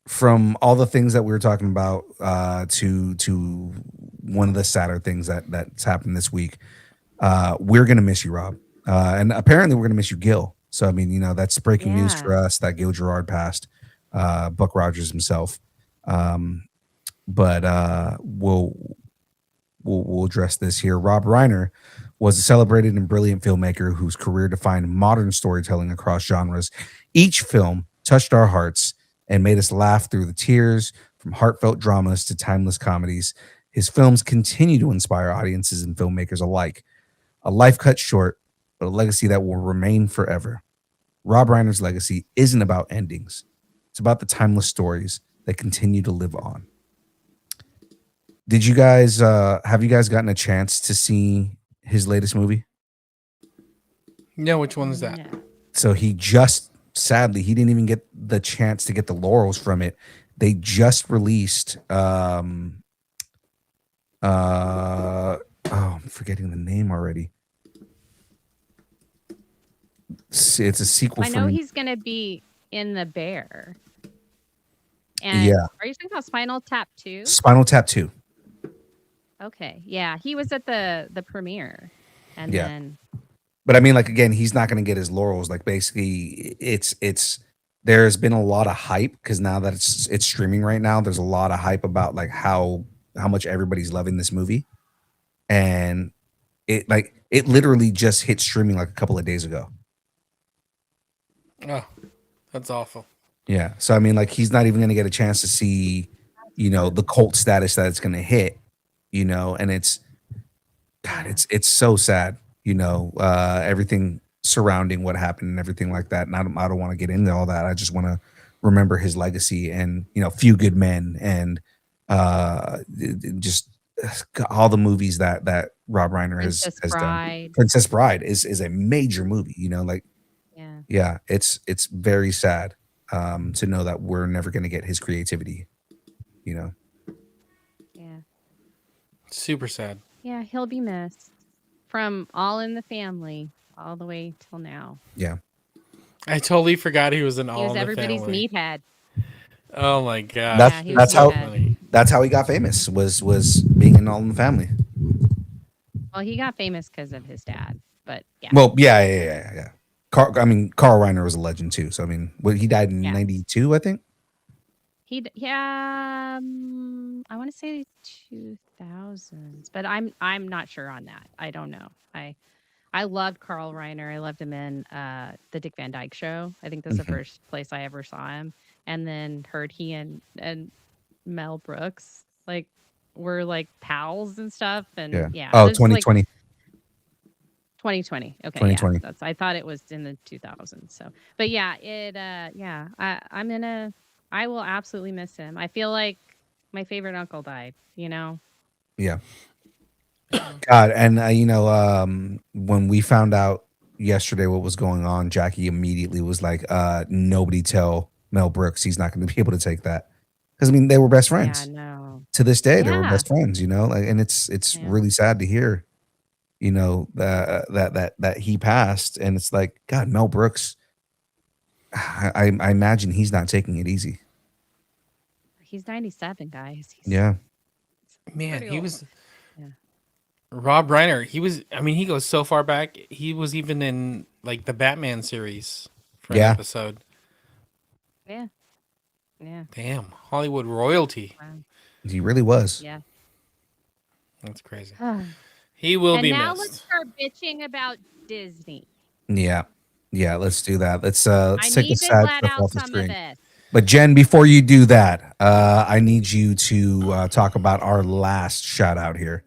From all the things that we were talking about, to one of the sadder things that's happened this week, we're gonna miss you, Rob, and apparently we're gonna miss you, Gil. So I mean, you know, that's breaking news for us that Gil Gerard passed, Buck Rogers himself. But we'll address this here. Rob Reiner was a celebrated and brilliant filmmaker whose career defined modern storytelling across genres. Each film touched our hearts and made us laugh through the tears, from heartfelt dramas to timeless comedies. His films continue to inspire audiences and filmmakers alike. A life cut short, but a legacy that will remain forever. Rob Reiner's legacy isn't about endings. It's about the timeless stories that continue to live on. Did you guys have you guys gotten a chance to see his latest movie? No, which one is that? Yeah. So sadly, he didn't even get the chance to get the laurels from it. They just released I'm forgetting the name already. It's a sequel. I know he's gonna be in The Bear. And Yeah. Are you talking about Spinal Tap 2? Spinal Tap 2. Okay. Yeah. He was at the premiere. And Yeah. then But I mean, like, again, he's not going to get his laurels. Like, basically, there's been a lot of hype because now that it's streaming right now, there's a lot of hype about like how much everybody's loving this movie, and it literally just hit streaming like a couple of days ago. Oh, that's awful. Yeah, so I mean, like, he's not even going to get a chance to see, you know, the cult status that it's going to hit, you know, and it's so sad. You know, everything surrounding what happened and everything like that. And I don't want to get into all that. I just want to remember his legacy and, you know, Few Good Men and just all the movies that Rob Reiner has done. Princess Bride is a major movie, you know, like, yeah, it's very sad to know that we're never going to get his creativity, you know? Yeah. Super sad. Yeah, he'll be missed. From All in the Family all the way till now. Yeah. I totally forgot he was in All in the He was everybody's Family. meathead. Oh my god. That's how That's how he got famous. Was being in All in the Family. Well, he got famous because of his dad, but yeah. Well, yeah. Carl Reiner was a legend too. So I mean, he died in Yes. 92, I think. I want to say 2000s, but I'm not sure on that. I don't know. I loved Carl Reiner. I loved him in the Dick Van Dyke Show. I think that's the first place I ever saw him, and then heard he and Mel Brooks like were like pals and stuff, and yeah, Oh, it's like 2020. 2020. Okay, 2020. yeah, I thought it was in the 2000s. So, but yeah, I will absolutely miss him. I feel like my favorite uncle died. Yeah. God, and when we found out yesterday what was going on, Jackie immediately was like, "Nobody tell Mel Brooks he's not going to be able to take that." Because I mean, they were best friends. Yeah, no. To this day, they were Yeah. best friends. Like, and it's Yeah. really sad to hear. That he passed, and it's like, God, Mel Brooks. I imagine he's not taking it easy. He's 97, guys. Yeah. Man, pretty he old. was Yeah. Rob Reiner. He goes so far back. He was even in like the Batman series for an Yeah. episode. Yeah. Yeah. Damn, Hollywood royalty. Wow. He really was. Yeah. That's crazy. and He will be now missed. let's start bitching about Disney. Yeah. Let's do that. Let's I take the need to sad let stuff out off the some of screen. this. But Jen, before you do that, I need you to talk about our last shout out here.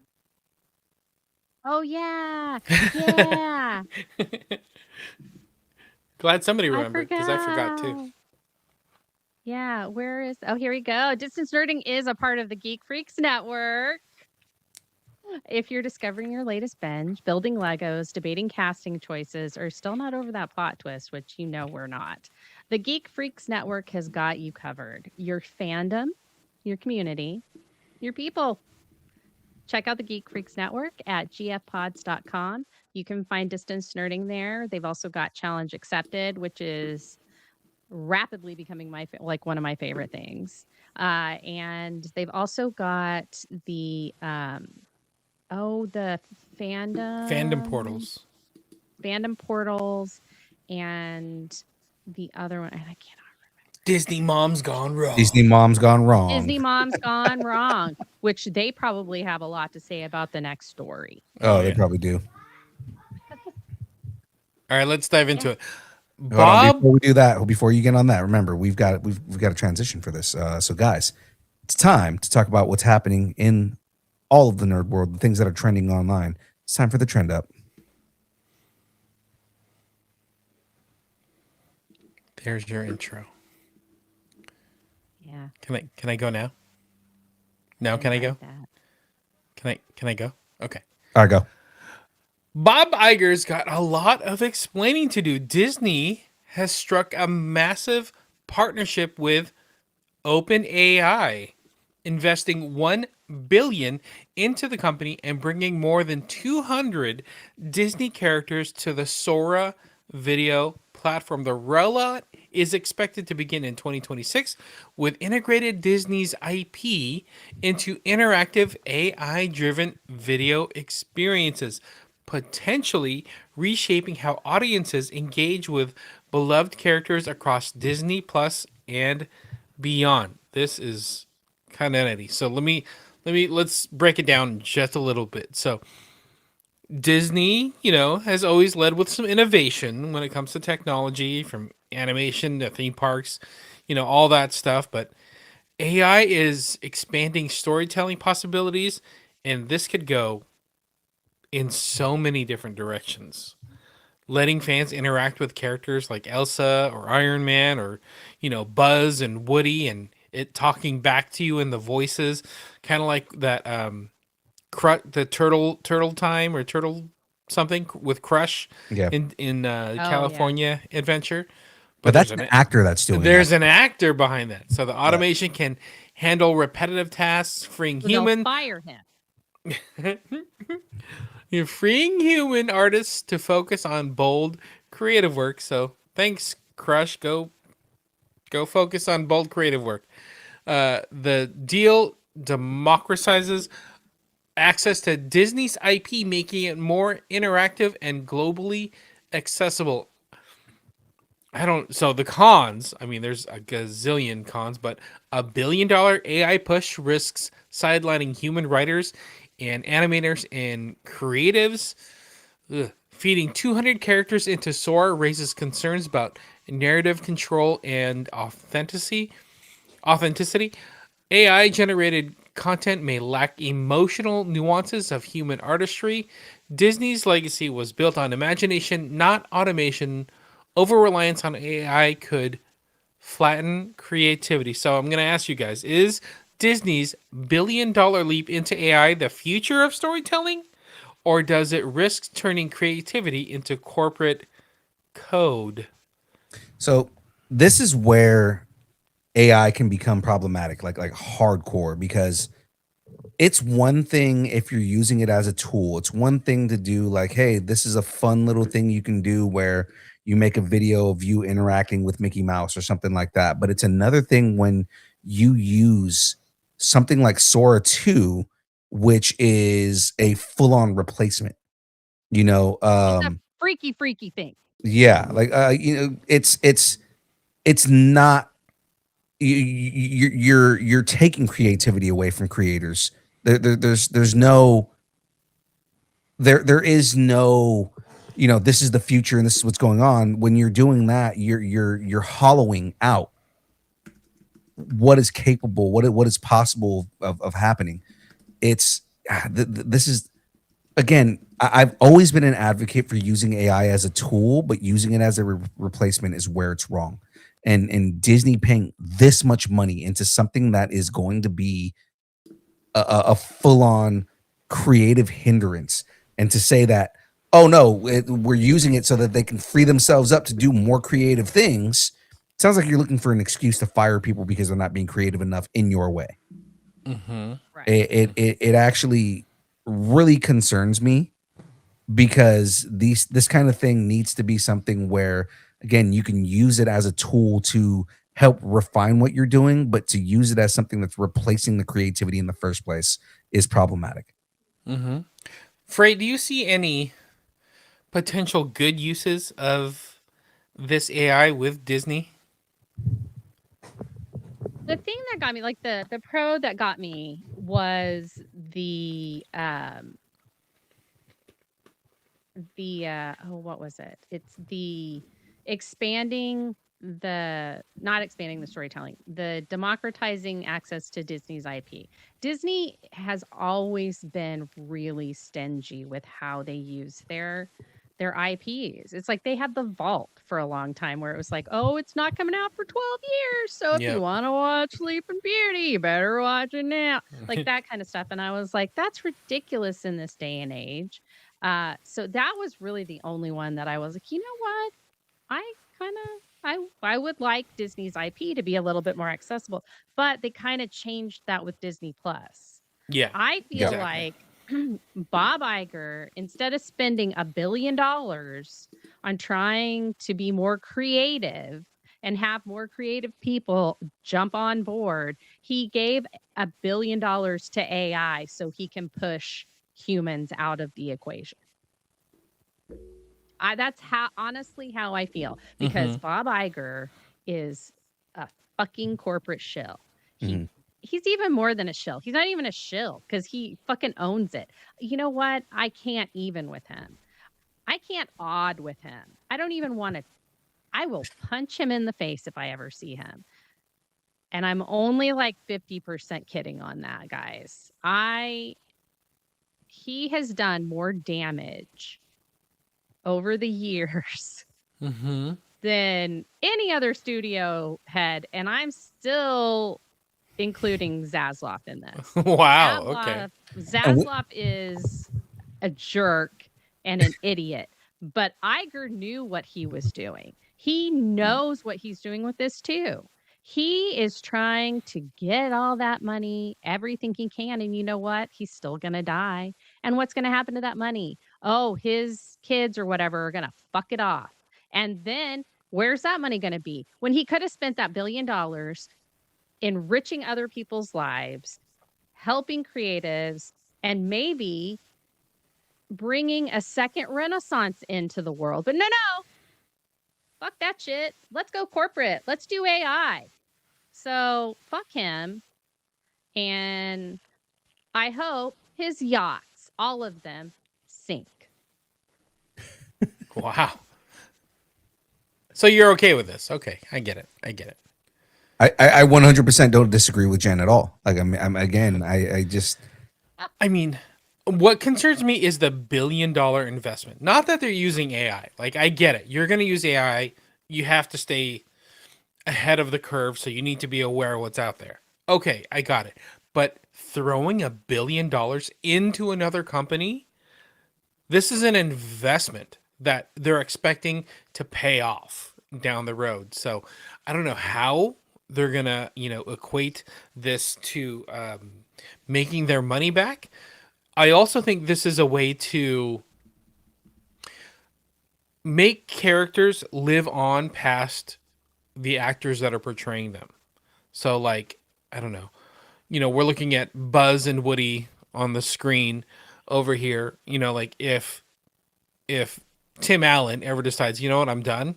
Oh yeah. Yeah. Glad somebody remembered because I forgot too. forgot. Yeah, where is here we go. Distance Nerding is a part of the Geek Freaks Network. If you're discovering your latest binge, building Legos, debating casting choices, or still not over that plot twist, which we're not, the Geek Freaks Network has got you covered. Your fandom, your community, your people. Check out the Geek Freaks Network at gfpods.com. You can find Distance Nerding there. They've also got Challenge Accepted, which is rapidly becoming one of my favorite things. And they've also got the the Fandom portals. Fandom portals, and the other one, and I cannot remember. Disney Mom's Gone Wrong. Disney Mom's Gone Wrong. Disney Mom's Gone Wrong, which they probably have a lot to say about the next story. Oh, they probably do. All right, let's dive into it. Hold on, Bob, before we do that, before you get on that, remember we've got a transition for this. So guys, it's time to talk about what's happening in all of the nerd world, the things that are trending online. It's time for the trend up. there's your intro. Yeah. Can I go now? Now can I go? That. Can I go? Okay. All right, go. Bob Iger's got a lot of explaining to do. Disney has struck a massive partnership with OpenAI, investing $1 billion into the company and bringing more than 200 Disney characters to the Sora video platform. The rollout is expected to begin in 2026 with integrated Disney's IP into interactive AI-driven video experiences, potentially reshaping how audiences engage with beloved characters across Disney Plus and beyond. This is kind of nutty. So let's break it down just a little bit. So Disney, has always led with some innovation when it comes to technology, from animation to theme parks, all that stuff. But AI is expanding storytelling possibilities, and this could go in so many different directions. Letting fans interact with characters like Elsa or Iron Man or, Buzz and Woody, and it talking back to you in the voices, kind of like that the turtle time or turtle something with Crush in California Adventure. But that's an actor that's doing There's that. an actor behind that. So the automation can handle repetitive tasks, freeing human. Fire him. You're freeing human artists to focus on bold, creative work. So thanks, Crush. Go focus on bold, creative work. The deal democratizes access to Disney's IP, making it more interactive and globally accessible. So the cons, I mean, there's a gazillion cons, but $1 billion AI push risks sidelining human writers and animators and creatives. Ugh. Feeding 200 characters into Sora raises concerns about narrative control and authenticity. AI generated content may lack emotional nuances of human artistry. Disney's legacy was built on imagination, not automation. Over reliance on AI could flatten creativity. So I'm going to ask you guys, is Disney's $1 billion leap into AI the future of storytelling? Or does it risk turning creativity into corporate code? So this is where AI can become problematic, like hardcore, because it's one thing if you're using it as a tool. It's one thing to do like, hey, this is a fun little thing you can do where you make a video of you interacting with Mickey Mouse or something like that. But it's another thing when you use something like Sora 2, which is a full-on replacement. You know, It's a freaky thing. yeah, like it's not you're taking creativity away from creators. There's no there is no, this is the future and this is what's going on. When you're doing that, you're hollowing out what is capable, what is possible of happening. It's this is, again, I've always been an advocate for using AI as a tool, but using it as a replacement is where it's wrong. And Disney paying this much money into something that is going to be a full on creative hindrance, and to say that, oh no, we're using it so that they can free themselves up to do more creative things, sounds like you're looking for an excuse to fire people because they're not being creative enough in your way. Mm-hmm. Right. It actually really concerns me, because this kind of thing needs to be something where, again, you can use it as a tool to help refine what you're doing, but to use it as something that's replacing the creativity in the first place is problematic. Mm-hmm. Frey, do you see any potential good uses of this AI with Disney? The thing that got me, like the pro that got me was what was it? It's the expanding not expanding the storytelling, the democratizing access to Disney's IP. Disney has always been really stingy with how they use their IPs. It's like they had the vault for a long time where it was like, oh, it's not coming out for 12 years. So if you want to watch Sleeping Beauty, you better watch it now. Like that kind of stuff. And I was like, that's ridiculous in this day and age. So that was really the only one that I was like, you know what? I kind of I would like Disney's IP to be a little bit more accessible, but they kind of changed that with Disney Plus. Yeah. I feel Exactly. like Bob Iger, instead of spending $1 billion on trying to be more creative and have more creative people jump on board, he gave $1 billion to AI so he can push humans out of the equation. That's honestly how I feel, because Mm-hmm. Bob Iger is a fucking corporate shill. He Mhm. he's even more than a shill. He's not even a shill because he fucking owns it. You know what? I can't even with him. I can't odd with him. I don't even want to. I will punch him in the face if I ever see him. And I'm only like 50% kidding on that, guys. He has done more damage over the years Mm-hmm. than any other studio head, and I'm still including Zaslav in this. Wow. Okay. Zaslav is a jerk and an idiot, but Iger knew what he was doing. He knows what he's doing with this too. He is trying to get all that money, everything he can, and you know what? He's still going to die. And what's going to happen to that money? Oh, his kids or whatever are going to fuck it off. And then where's that money going to be? When he could have spent that $1 billion enriching other people's lives, helping creatives, and maybe bringing a second renaissance into the world. But no, fuck that shit. Let's go corporate. Let's do AI. So fuck him. And I hope his yachts, all of them, sink. Wow. So you're okay with this? Okay, I get it. I 100% don't disagree with Jen at all. Like I just I mean, what concerns me is the $1 billion investment. Not that they're using AI. Like, I get it. You're going to use AI. You have to stay ahead of the curve, so you need to be aware of what's out there. Okay, I got it. But throwing $1 billion into another company, this is an investment that they're expecting to pay off down the road. So I don't know how they're going to, equate this to making their money back. I also think this is a way to make characters live on past the actors that are portraying them. So, like, I don't know, we're looking at Buzz and Woody on the screen over here. Like if Tim Allen ever decides, you know what, I'm done,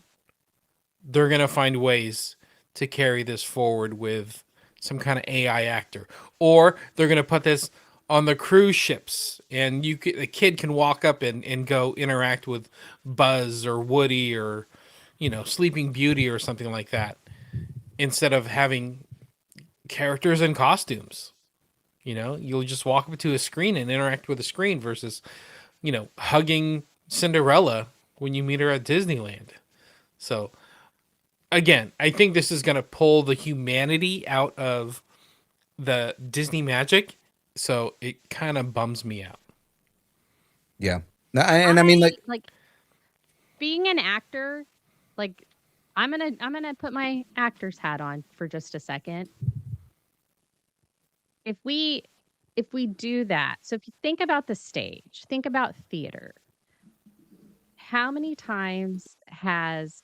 they're gonna find ways to carry this forward with some kind of AI actor, or they're gonna put this on the cruise ships, and the kid can walk up and go interact with Buzz or Woody or Sleeping Beauty or something like that, instead of having characters in costumes. You'll just walk up to a screen and interact with a screen versus hugging Cinderella when you meet her at Disneyland. So again, I think this is going to pull the humanity out of the Disney magic. So it kind of bums me out. yeah. I mean, like being an actor, like I'm gonna put my actor's hat on for just a second. If we do that, so if you think about the stage, think about theater. How many times has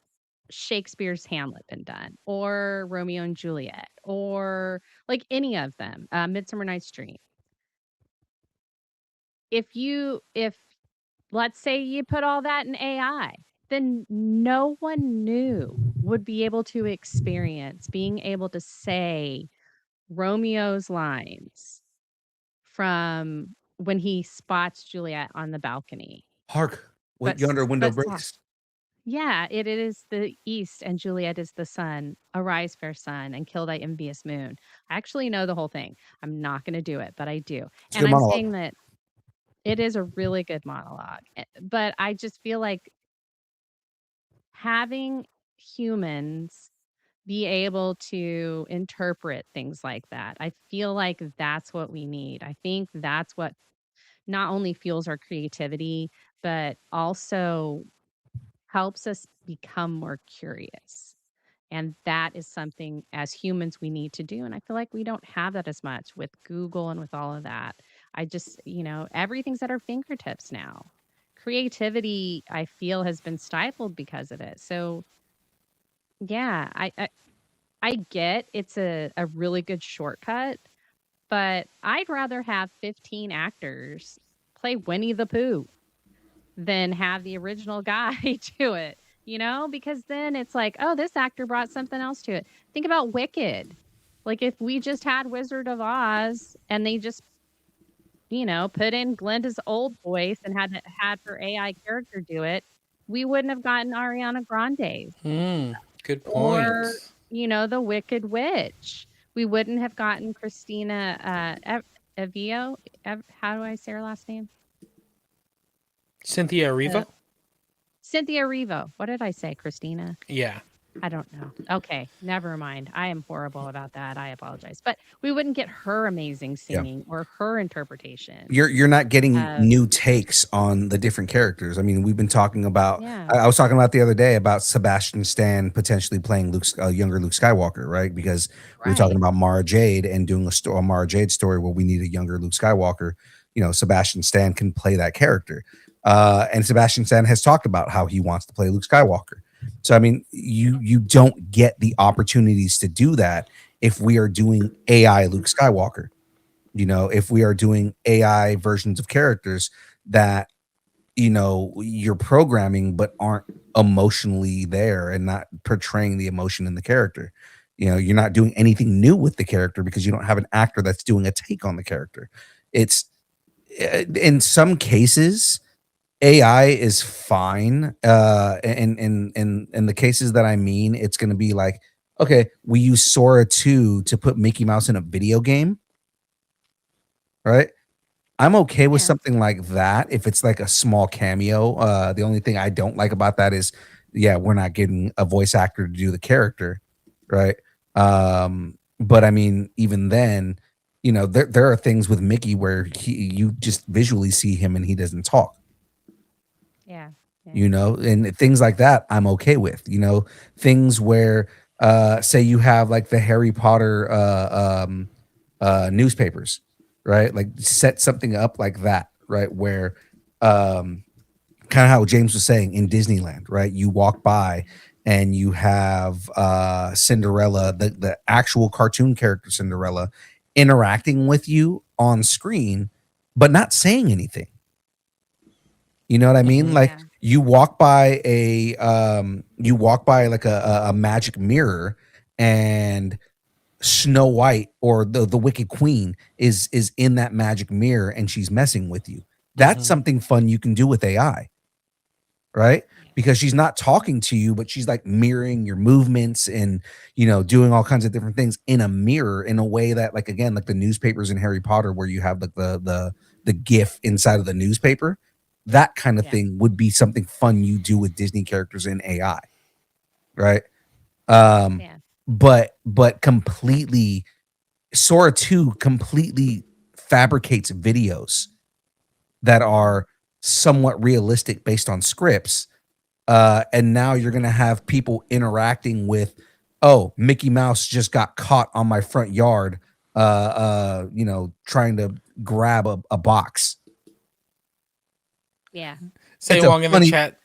Shakespeare's Hamlet been done, or Romeo and Juliet, or like any of them, Midsummer Night's Dream? If let's say you put all that in AI, then no one new would be able to experience being able to say Romeo's lines from when he spots Juliet on the balcony. hark, what But yonder window but breaks. yeah, it is the east, and Juliet is the sun. Arise, fair sun, and kill thy envious moon. I actually know the whole thing. I'm not going to do it, but I do. It's a And good I'm monologue. saying that it is a really good monologue. But I just feel like having humans be able to interpret things like that, I feel like that's what we need. I think that's what not only fuels our creativity, but also helps us become more curious. And that is something as humans we need to do. And I feel like we don't have that as much with Google and with all of that. I just, everything's at our fingertips now. Creativity, I feel, has been stifled because of it. So, yeah, I get it's a really good shortcut, but I'd rather have 15 actors play Winnie the Pooh than have the original guy do it, because then it's like, oh, this actor brought something else to it. Think about Wicked. Like if we just had Wizard of Oz and they just, put in Glenda's old voice and had her AI character do it, we wouldn't have gotten Ariana Grande. Good point. Or, the Wicked Witch. We wouldn't have gotten Christina Evio. How do I say her last name? Cynthia Erivo? Cynthia Erivo. What did I say, Christina? Yeah. I don't know. Okay, never mind. I am horrible about that. I apologize. But we wouldn't get her amazing singing or her interpretation. You're not getting new takes on the different characters. I mean, we've been talking about. Yeah. I was talking about the other day about Sebastian Stan potentially playing younger Luke Skywalker, right? Because we were talking about Mara Jade and doing a Mara Jade story where we need a younger Luke Skywalker. Sebastian Stan can play that character, and Sebastian Stan has talked about how he wants to play Luke Skywalker. So I mean, you don't get the opportunities to do that if we are doing AI Luke Skywalker. if we are doing AI versions of characters that you're programming but aren't emotionally there and not portraying the emotion in the character. You're not doing anything new with the character because you don't have an actor that's doing a take on the character. It's in some cases AI is fine. In the cases that I mean, it's going to be like, okay, we use Sora 2 to put Mickey Mouse in a video game, right? I'm okay with Yeah. something like that if it's like a small cameo. The only thing I don't like about that is, we're not getting a voice actor to do the character, right? But I mean, even then, there are things with Mickey where you just visually see him and he doesn't talk. Yeah. And things like that I'm okay with. Things where say you have like the Harry Potter newspapers, right? Like set something up like that, right? Where kind of how James was saying in Disneyland, right? You walk by and you have Cinderella, the actual cartoon character Cinderella, interacting with you on screen, but not saying anything. You know what I mean? Like Yeah. you walk by like a magic mirror, and Snow White or the Wicked Queen is in that magic mirror and she's messing with you. That's something fun you can do with AI, right? Because she's not talking to you, but she's like mirroring your movements and doing all kinds of different things in a mirror in a way that, like, again, like the newspapers in Harry Potter where you have like the GIF inside of the newspaper. That kind of thing would be something fun you do with Disney characters in AI, right? But completely, Sora 2 completely fabricates videos that are somewhat realistic based on scripts. And now you're going to have people interacting with, oh, Mickey Mouse just got caught on my front yard, trying to grab a box. Yeah. Say Wong in the chat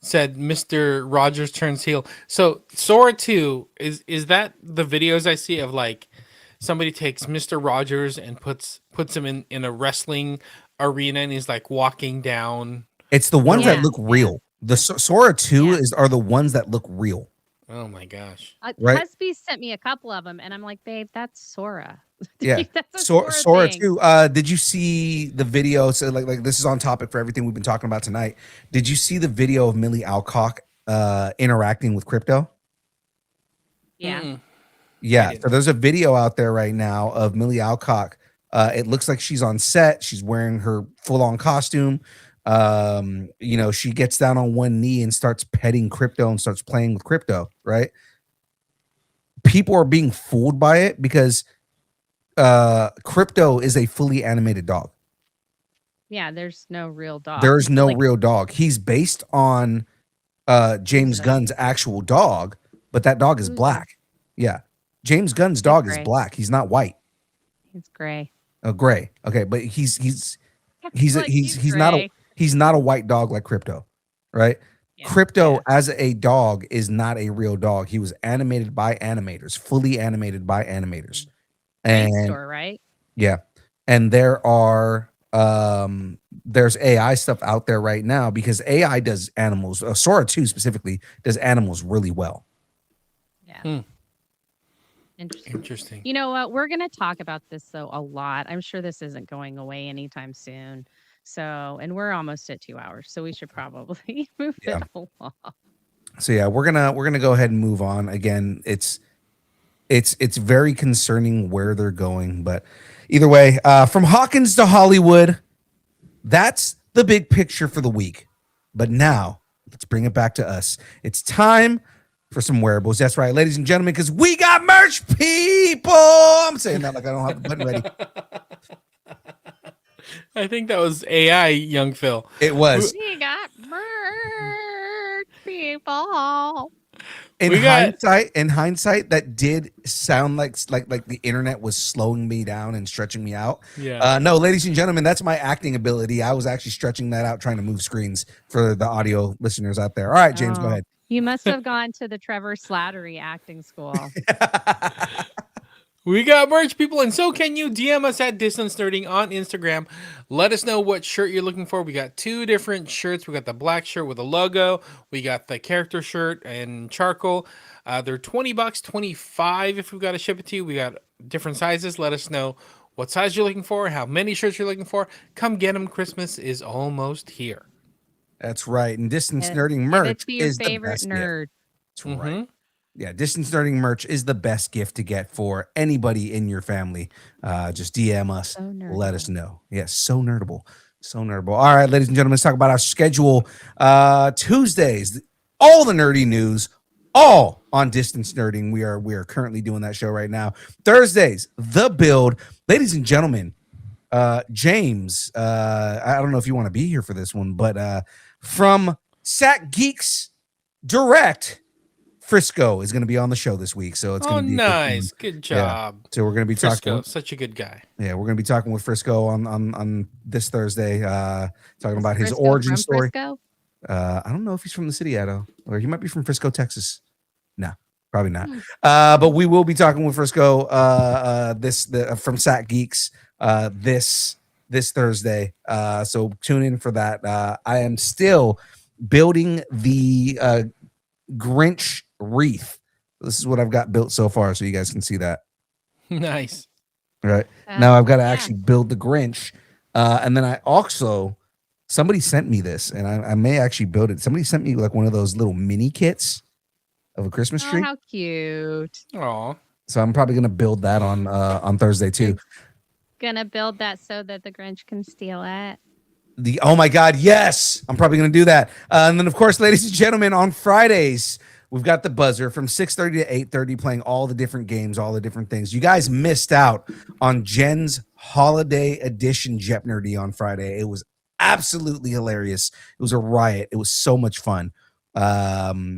said Mr. Rogers turns heel. So Sora 2 is that the videos I see of like somebody takes Mr. Rogers and puts him in a wrestling arena and he's like walking down. It's the ones that look real. The Sora 2 are the ones that look real. Oh my gosh. Right? Husby sent me a couple of them and I'm like, babe, that's Sora. Yeah. That's a Sora thing. 2. Did you see the video? So like this is on topic for everything we've been talking about tonight. Did you see the video of Millie Alcock interacting with Crypto? Yeah. Yeah. So there's a video out there right now of Millie Alcock. It looks like she's on set. She's wearing her full-on costume. She gets down on one knee and starts petting Crypto and starts playing with Crypto, right? People are being fooled by it because Crypto is a fully animated dog. Yeah, there's no real dog. There's no real dog. He's based on James Gunn's actual dog, but that dog is black. Yeah. James Gunn's dog is black. He's not white. He's gray. Oh, gray. Okay, but he's not a white dog like Crypto, right? Yeah. Crypto as a dog is not a real dog. He was animated by animators, fully animated by animators. And store, right? Yeah. And there's AI stuff out there right now because AI does animals. Sora 2 specifically does animals really well. Yeah. Interesting. You know what? We're going to talk about this though a lot. I'm sure this isn't going away anytime soon. So, and we're almost at 2 hours, so we should probably move it along. So yeah, we're gonna go ahead and move on. Again, it's very concerning where they're going, but either way, from Hawkins to Hollywood, that's the big picture for the week. But now let's bring it back to us. It's time for some wearables. That's right, ladies and gentlemen, because we got merch, people. I'm saying that like I don't have the button ready. I think that was AI, young Phil. It was. We got merch, people. In hindsight, that did sound like the internet was slowing me down and stretching me out. Yeah. No, ladies and gentlemen, that's my acting ability. I was actually stretching that out, trying to move screens for the audio listeners out there. All right, James, go ahead. You must have gone to the Trevor Slattery acting school. We got merch, people, and so can you. DM us at Distance Nerding on Instagram. Let us know what shirt you're looking for. We got 2 different shirts. We got the black shirt with a logo. We got the character shirt and charcoal. They're $20, $25 if we've got to ship it to you. We got different sizes. Let us know what size you're looking for, how many shirts you're looking for. Come get them. Christmas is almost here. That's right. And Distance Give Nerding it merch to your is the favorite best gift. nerd. That's right. Yeah, Distance Nerding merch is the best gift to get for anybody in your family. Just DM us. So Let us nerdable. know. Yes, so nerdable. So nerdable. All right, ladies and gentlemen, let's talk about our schedule. Tuesdays, all the nerdy news, all on Distance Nerding. We are currently doing that show right now. Thursdays, The Build. Ladies and gentlemen, James, I don't know if you want to be here for this one, but from Sack Geeks Direct, Frisco is going to be on the show this week, so it's going to be nice. Good job. Yeah. So we're going to be Frisco, talking. such a good guy. Yeah, we're going to be talking with Frisco on this Thursday, talking about his Frisco origin from story. Frisco? I don't know if he's from the city, Ado, or he might be from Frisco, Texas. No, probably not. But we will be talking with Frisco from Sat Geeks this Thursday. So tune in for that. I am still building the Grinch wreath. This is what I've got built so far, so you guys can see that. Nice. Right now, I've got to actually build the Grinch, and then I also somebody sent me this, and I may actually build it. Somebody sent me like one of those little mini kits of a Christmas tree. Oh, how cute! Aw. So I'm probably gonna build that on Thursday too. Gonna build that so that the Grinch can steal it. Oh my God, yes! I'm probably gonna do that. And then, of course, ladies and gentlemen, on Fridays we've got the buzzer from 6:30 to 8:30, playing all the different games, all the different things. You guys missed out on Jen's holiday edition Jeopardy on Friday. It was absolutely hilarious. It was a riot. It was so much fun. I'm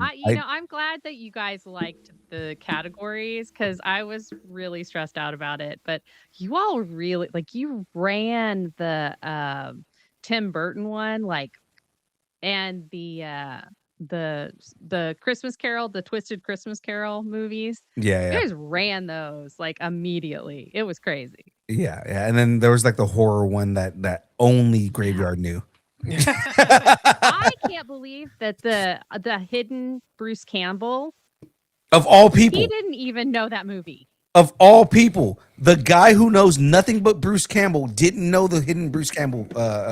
glad that you guys liked the categories because I was really stressed out about it. But you all really you ran the Tim Burton one, and the Christmas Carol, the Twisted Christmas Carol movies. Yeah. You guys ran those immediately. It was crazy. Yeah. And then there was the horror one that only Graveyard knew. I can't believe that the hidden Bruce Campbell, of all people, he didn't even know that movie. Of all people, the guy who knows nothing but Bruce Campbell didn't know the hidden Bruce Campbell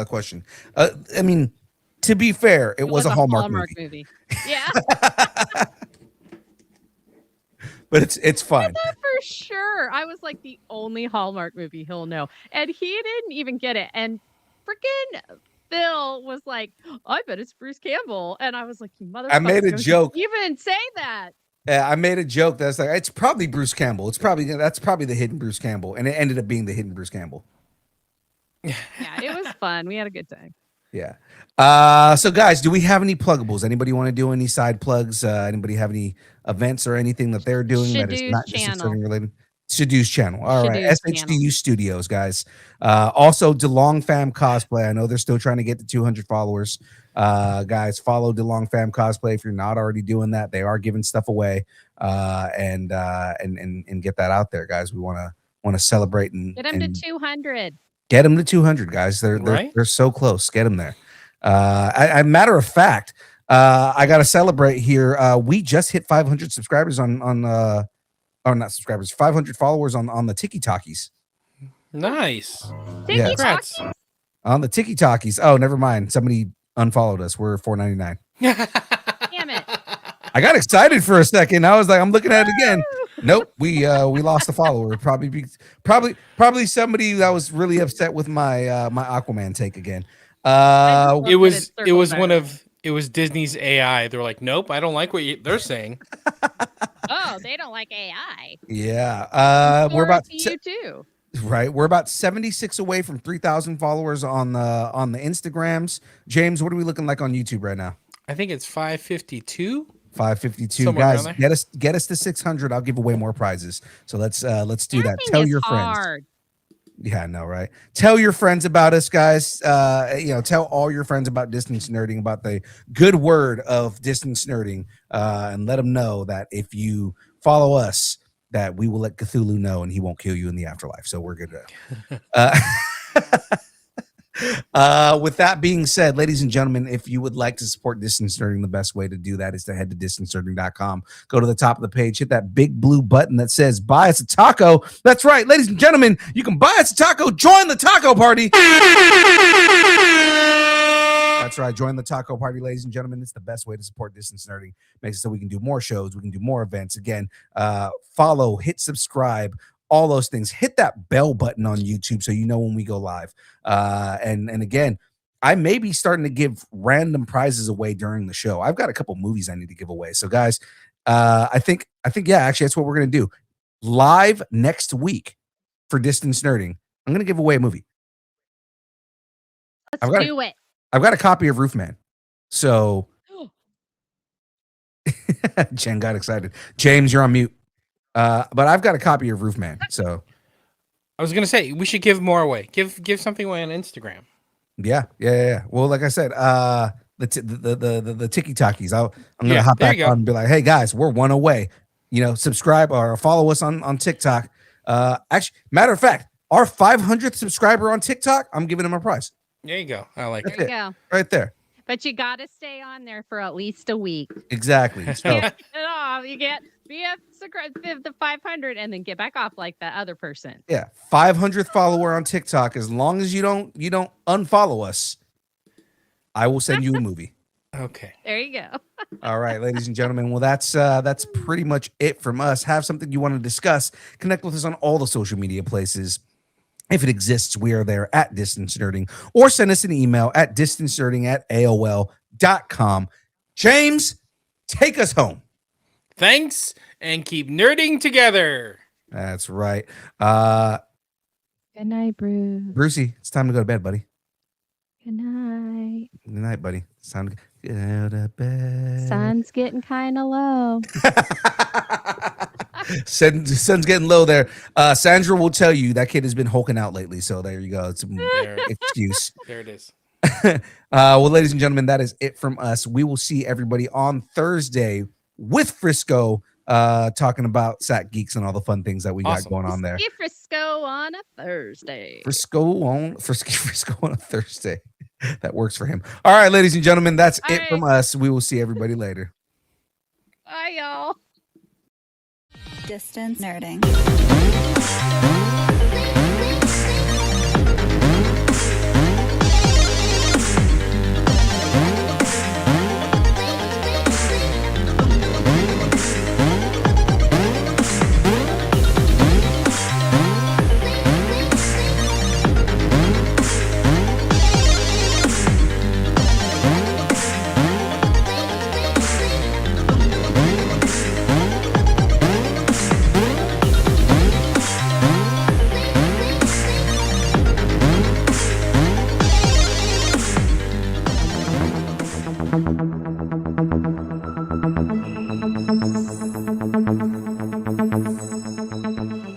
question. I mean, to be fair, it was a Hallmark movie. Yeah. But it's fun. For sure. I was like, the only Hallmark movie he'll know. And he didn't even get it. And freaking Phil was like, I bet it's Bruce Campbell. And I was like, you motherfucker. I made a joke. You even say that. Yeah, I made a joke that's like, it's probably Bruce Campbell. That's probably the hidden Bruce Campbell. And it ended up being the hidden Bruce Campbell. Yeah, it was fun. We had a good time. Yeah. So guys, do we have any pluggables? Anybody want to do any side plugs? Anybody have any events or anything that they're doing that is not necessarily related? Shadu's channel. All right. SHDU Studios, guys. Also DeLong Fam Cosplay. I know they're still trying to get to 200 followers. Guys, follow DeLong Fam Cosplay if you're not already doing that. They are giving stuff away. And get that out there, guys. We want to celebrate and get them to 200. Get them to 200, guys. They're so close. Get them there. Matter of fact, I got to celebrate here. We just hit 500 subscribers not subscribers, 500 followers on the Tiki Talkies. Nice. Yeah. On the Tiki Talkies. Oh, never mind. Somebody unfollowed us. We're $4.99. Damn it. I got excited for a second. I was like, I'm looking at it again. Nope, we lost a follower. Probably somebody that was really upset with my my Aquaman take again. It was Disney's AI. They're like, nope, I don't like what they're saying. Oh, they don't like AI. Yeah. We're about you too. Right. We're about 76 away from 3,000 followers on the Instagrams. James, what are we looking like on YouTube right now? I think it's 552. 552. Somewhere guys, get us to 600. I'll give away more prizes. So let's do that. Tell your friends. Yeah, I know, right? Tell your friends about us, guys. Tell all your friends about Distance Nerding, about the good word of Distance Nerding, and let them know that if you follow us, that we will let Cthulhu know and he won't kill you in the afterlife. So we're good there. With that being said, ladies and gentlemen, if you would like to support Distance Nerding, the best way to do that is to head to distancernerding.com. Go to the top of the page, hit that big blue button that says buy us a taco. That's right, ladies and gentlemen, you can buy us a taco. Join the taco party. That's right. Join the taco party, ladies and gentlemen. It's the best way to support Distance Nerding. Makes it so we can do more shows. We can do more events. Again, follow, hit subscribe, all those things. Hit that bell button on YouTube so you know when we go live. And again, I may be starting to give random prizes away during the show. I've got a couple movies I need to give away. So guys, I think yeah, actually that's what we're going to do. Live next week for Distance Nerding, I'm going to give away a movie. Let's do it. I've got a copy of Roofman. So Jen got excited. James, you're on mute. But I've got a copy of Roofman. So I was gonna say we should give more away. Give something away on Instagram. Yeah. Well, like I said, the Tiki Takis. I'm gonna hop back on and be like, hey guys, we're one away. Subscribe or follow us on TikTok. Actually, matter of fact, our 500th subscriber on TikTok, I'm giving him a prize. There you go. I like it. There you go. Right there. But you got to stay on there for at least a week. Exactly. So, you can't be up to 500 and then get back off like that other person. Yeah, 500th follower on TikTok. As long as you don't unfollow us, I will send you a movie. Okay. There you go. All right, ladies and gentlemen. Well, that's pretty much it from us. Have something you want to discuss? Connect with us on all the social media places. If it exists, we are there at Distance Nerding, or send us an email at distancenerding@aol.com. James, take us home. Thanks, and keep nerding together. That's right. Good night, Bruce. Brucey, it's time to go to bed, buddy. Good night. Good night, buddy. It's time to go to bed. Sun's getting kind of low. Sun's getting low there. Sandra will tell you that kid has been hulking out lately. So there you go. It's an excuse. There it is. Well, ladies and gentlemen, that is it from us. We will see everybody on Thursday with Frisco, talking about Sat Geeks and all the fun things that we got going on there. Frisco on a Thursday. Frisco on a Thursday. That works for him. All right, ladies and gentlemen, that's it from us. We will see everybody later. Bye, y'all. Distance Nerding.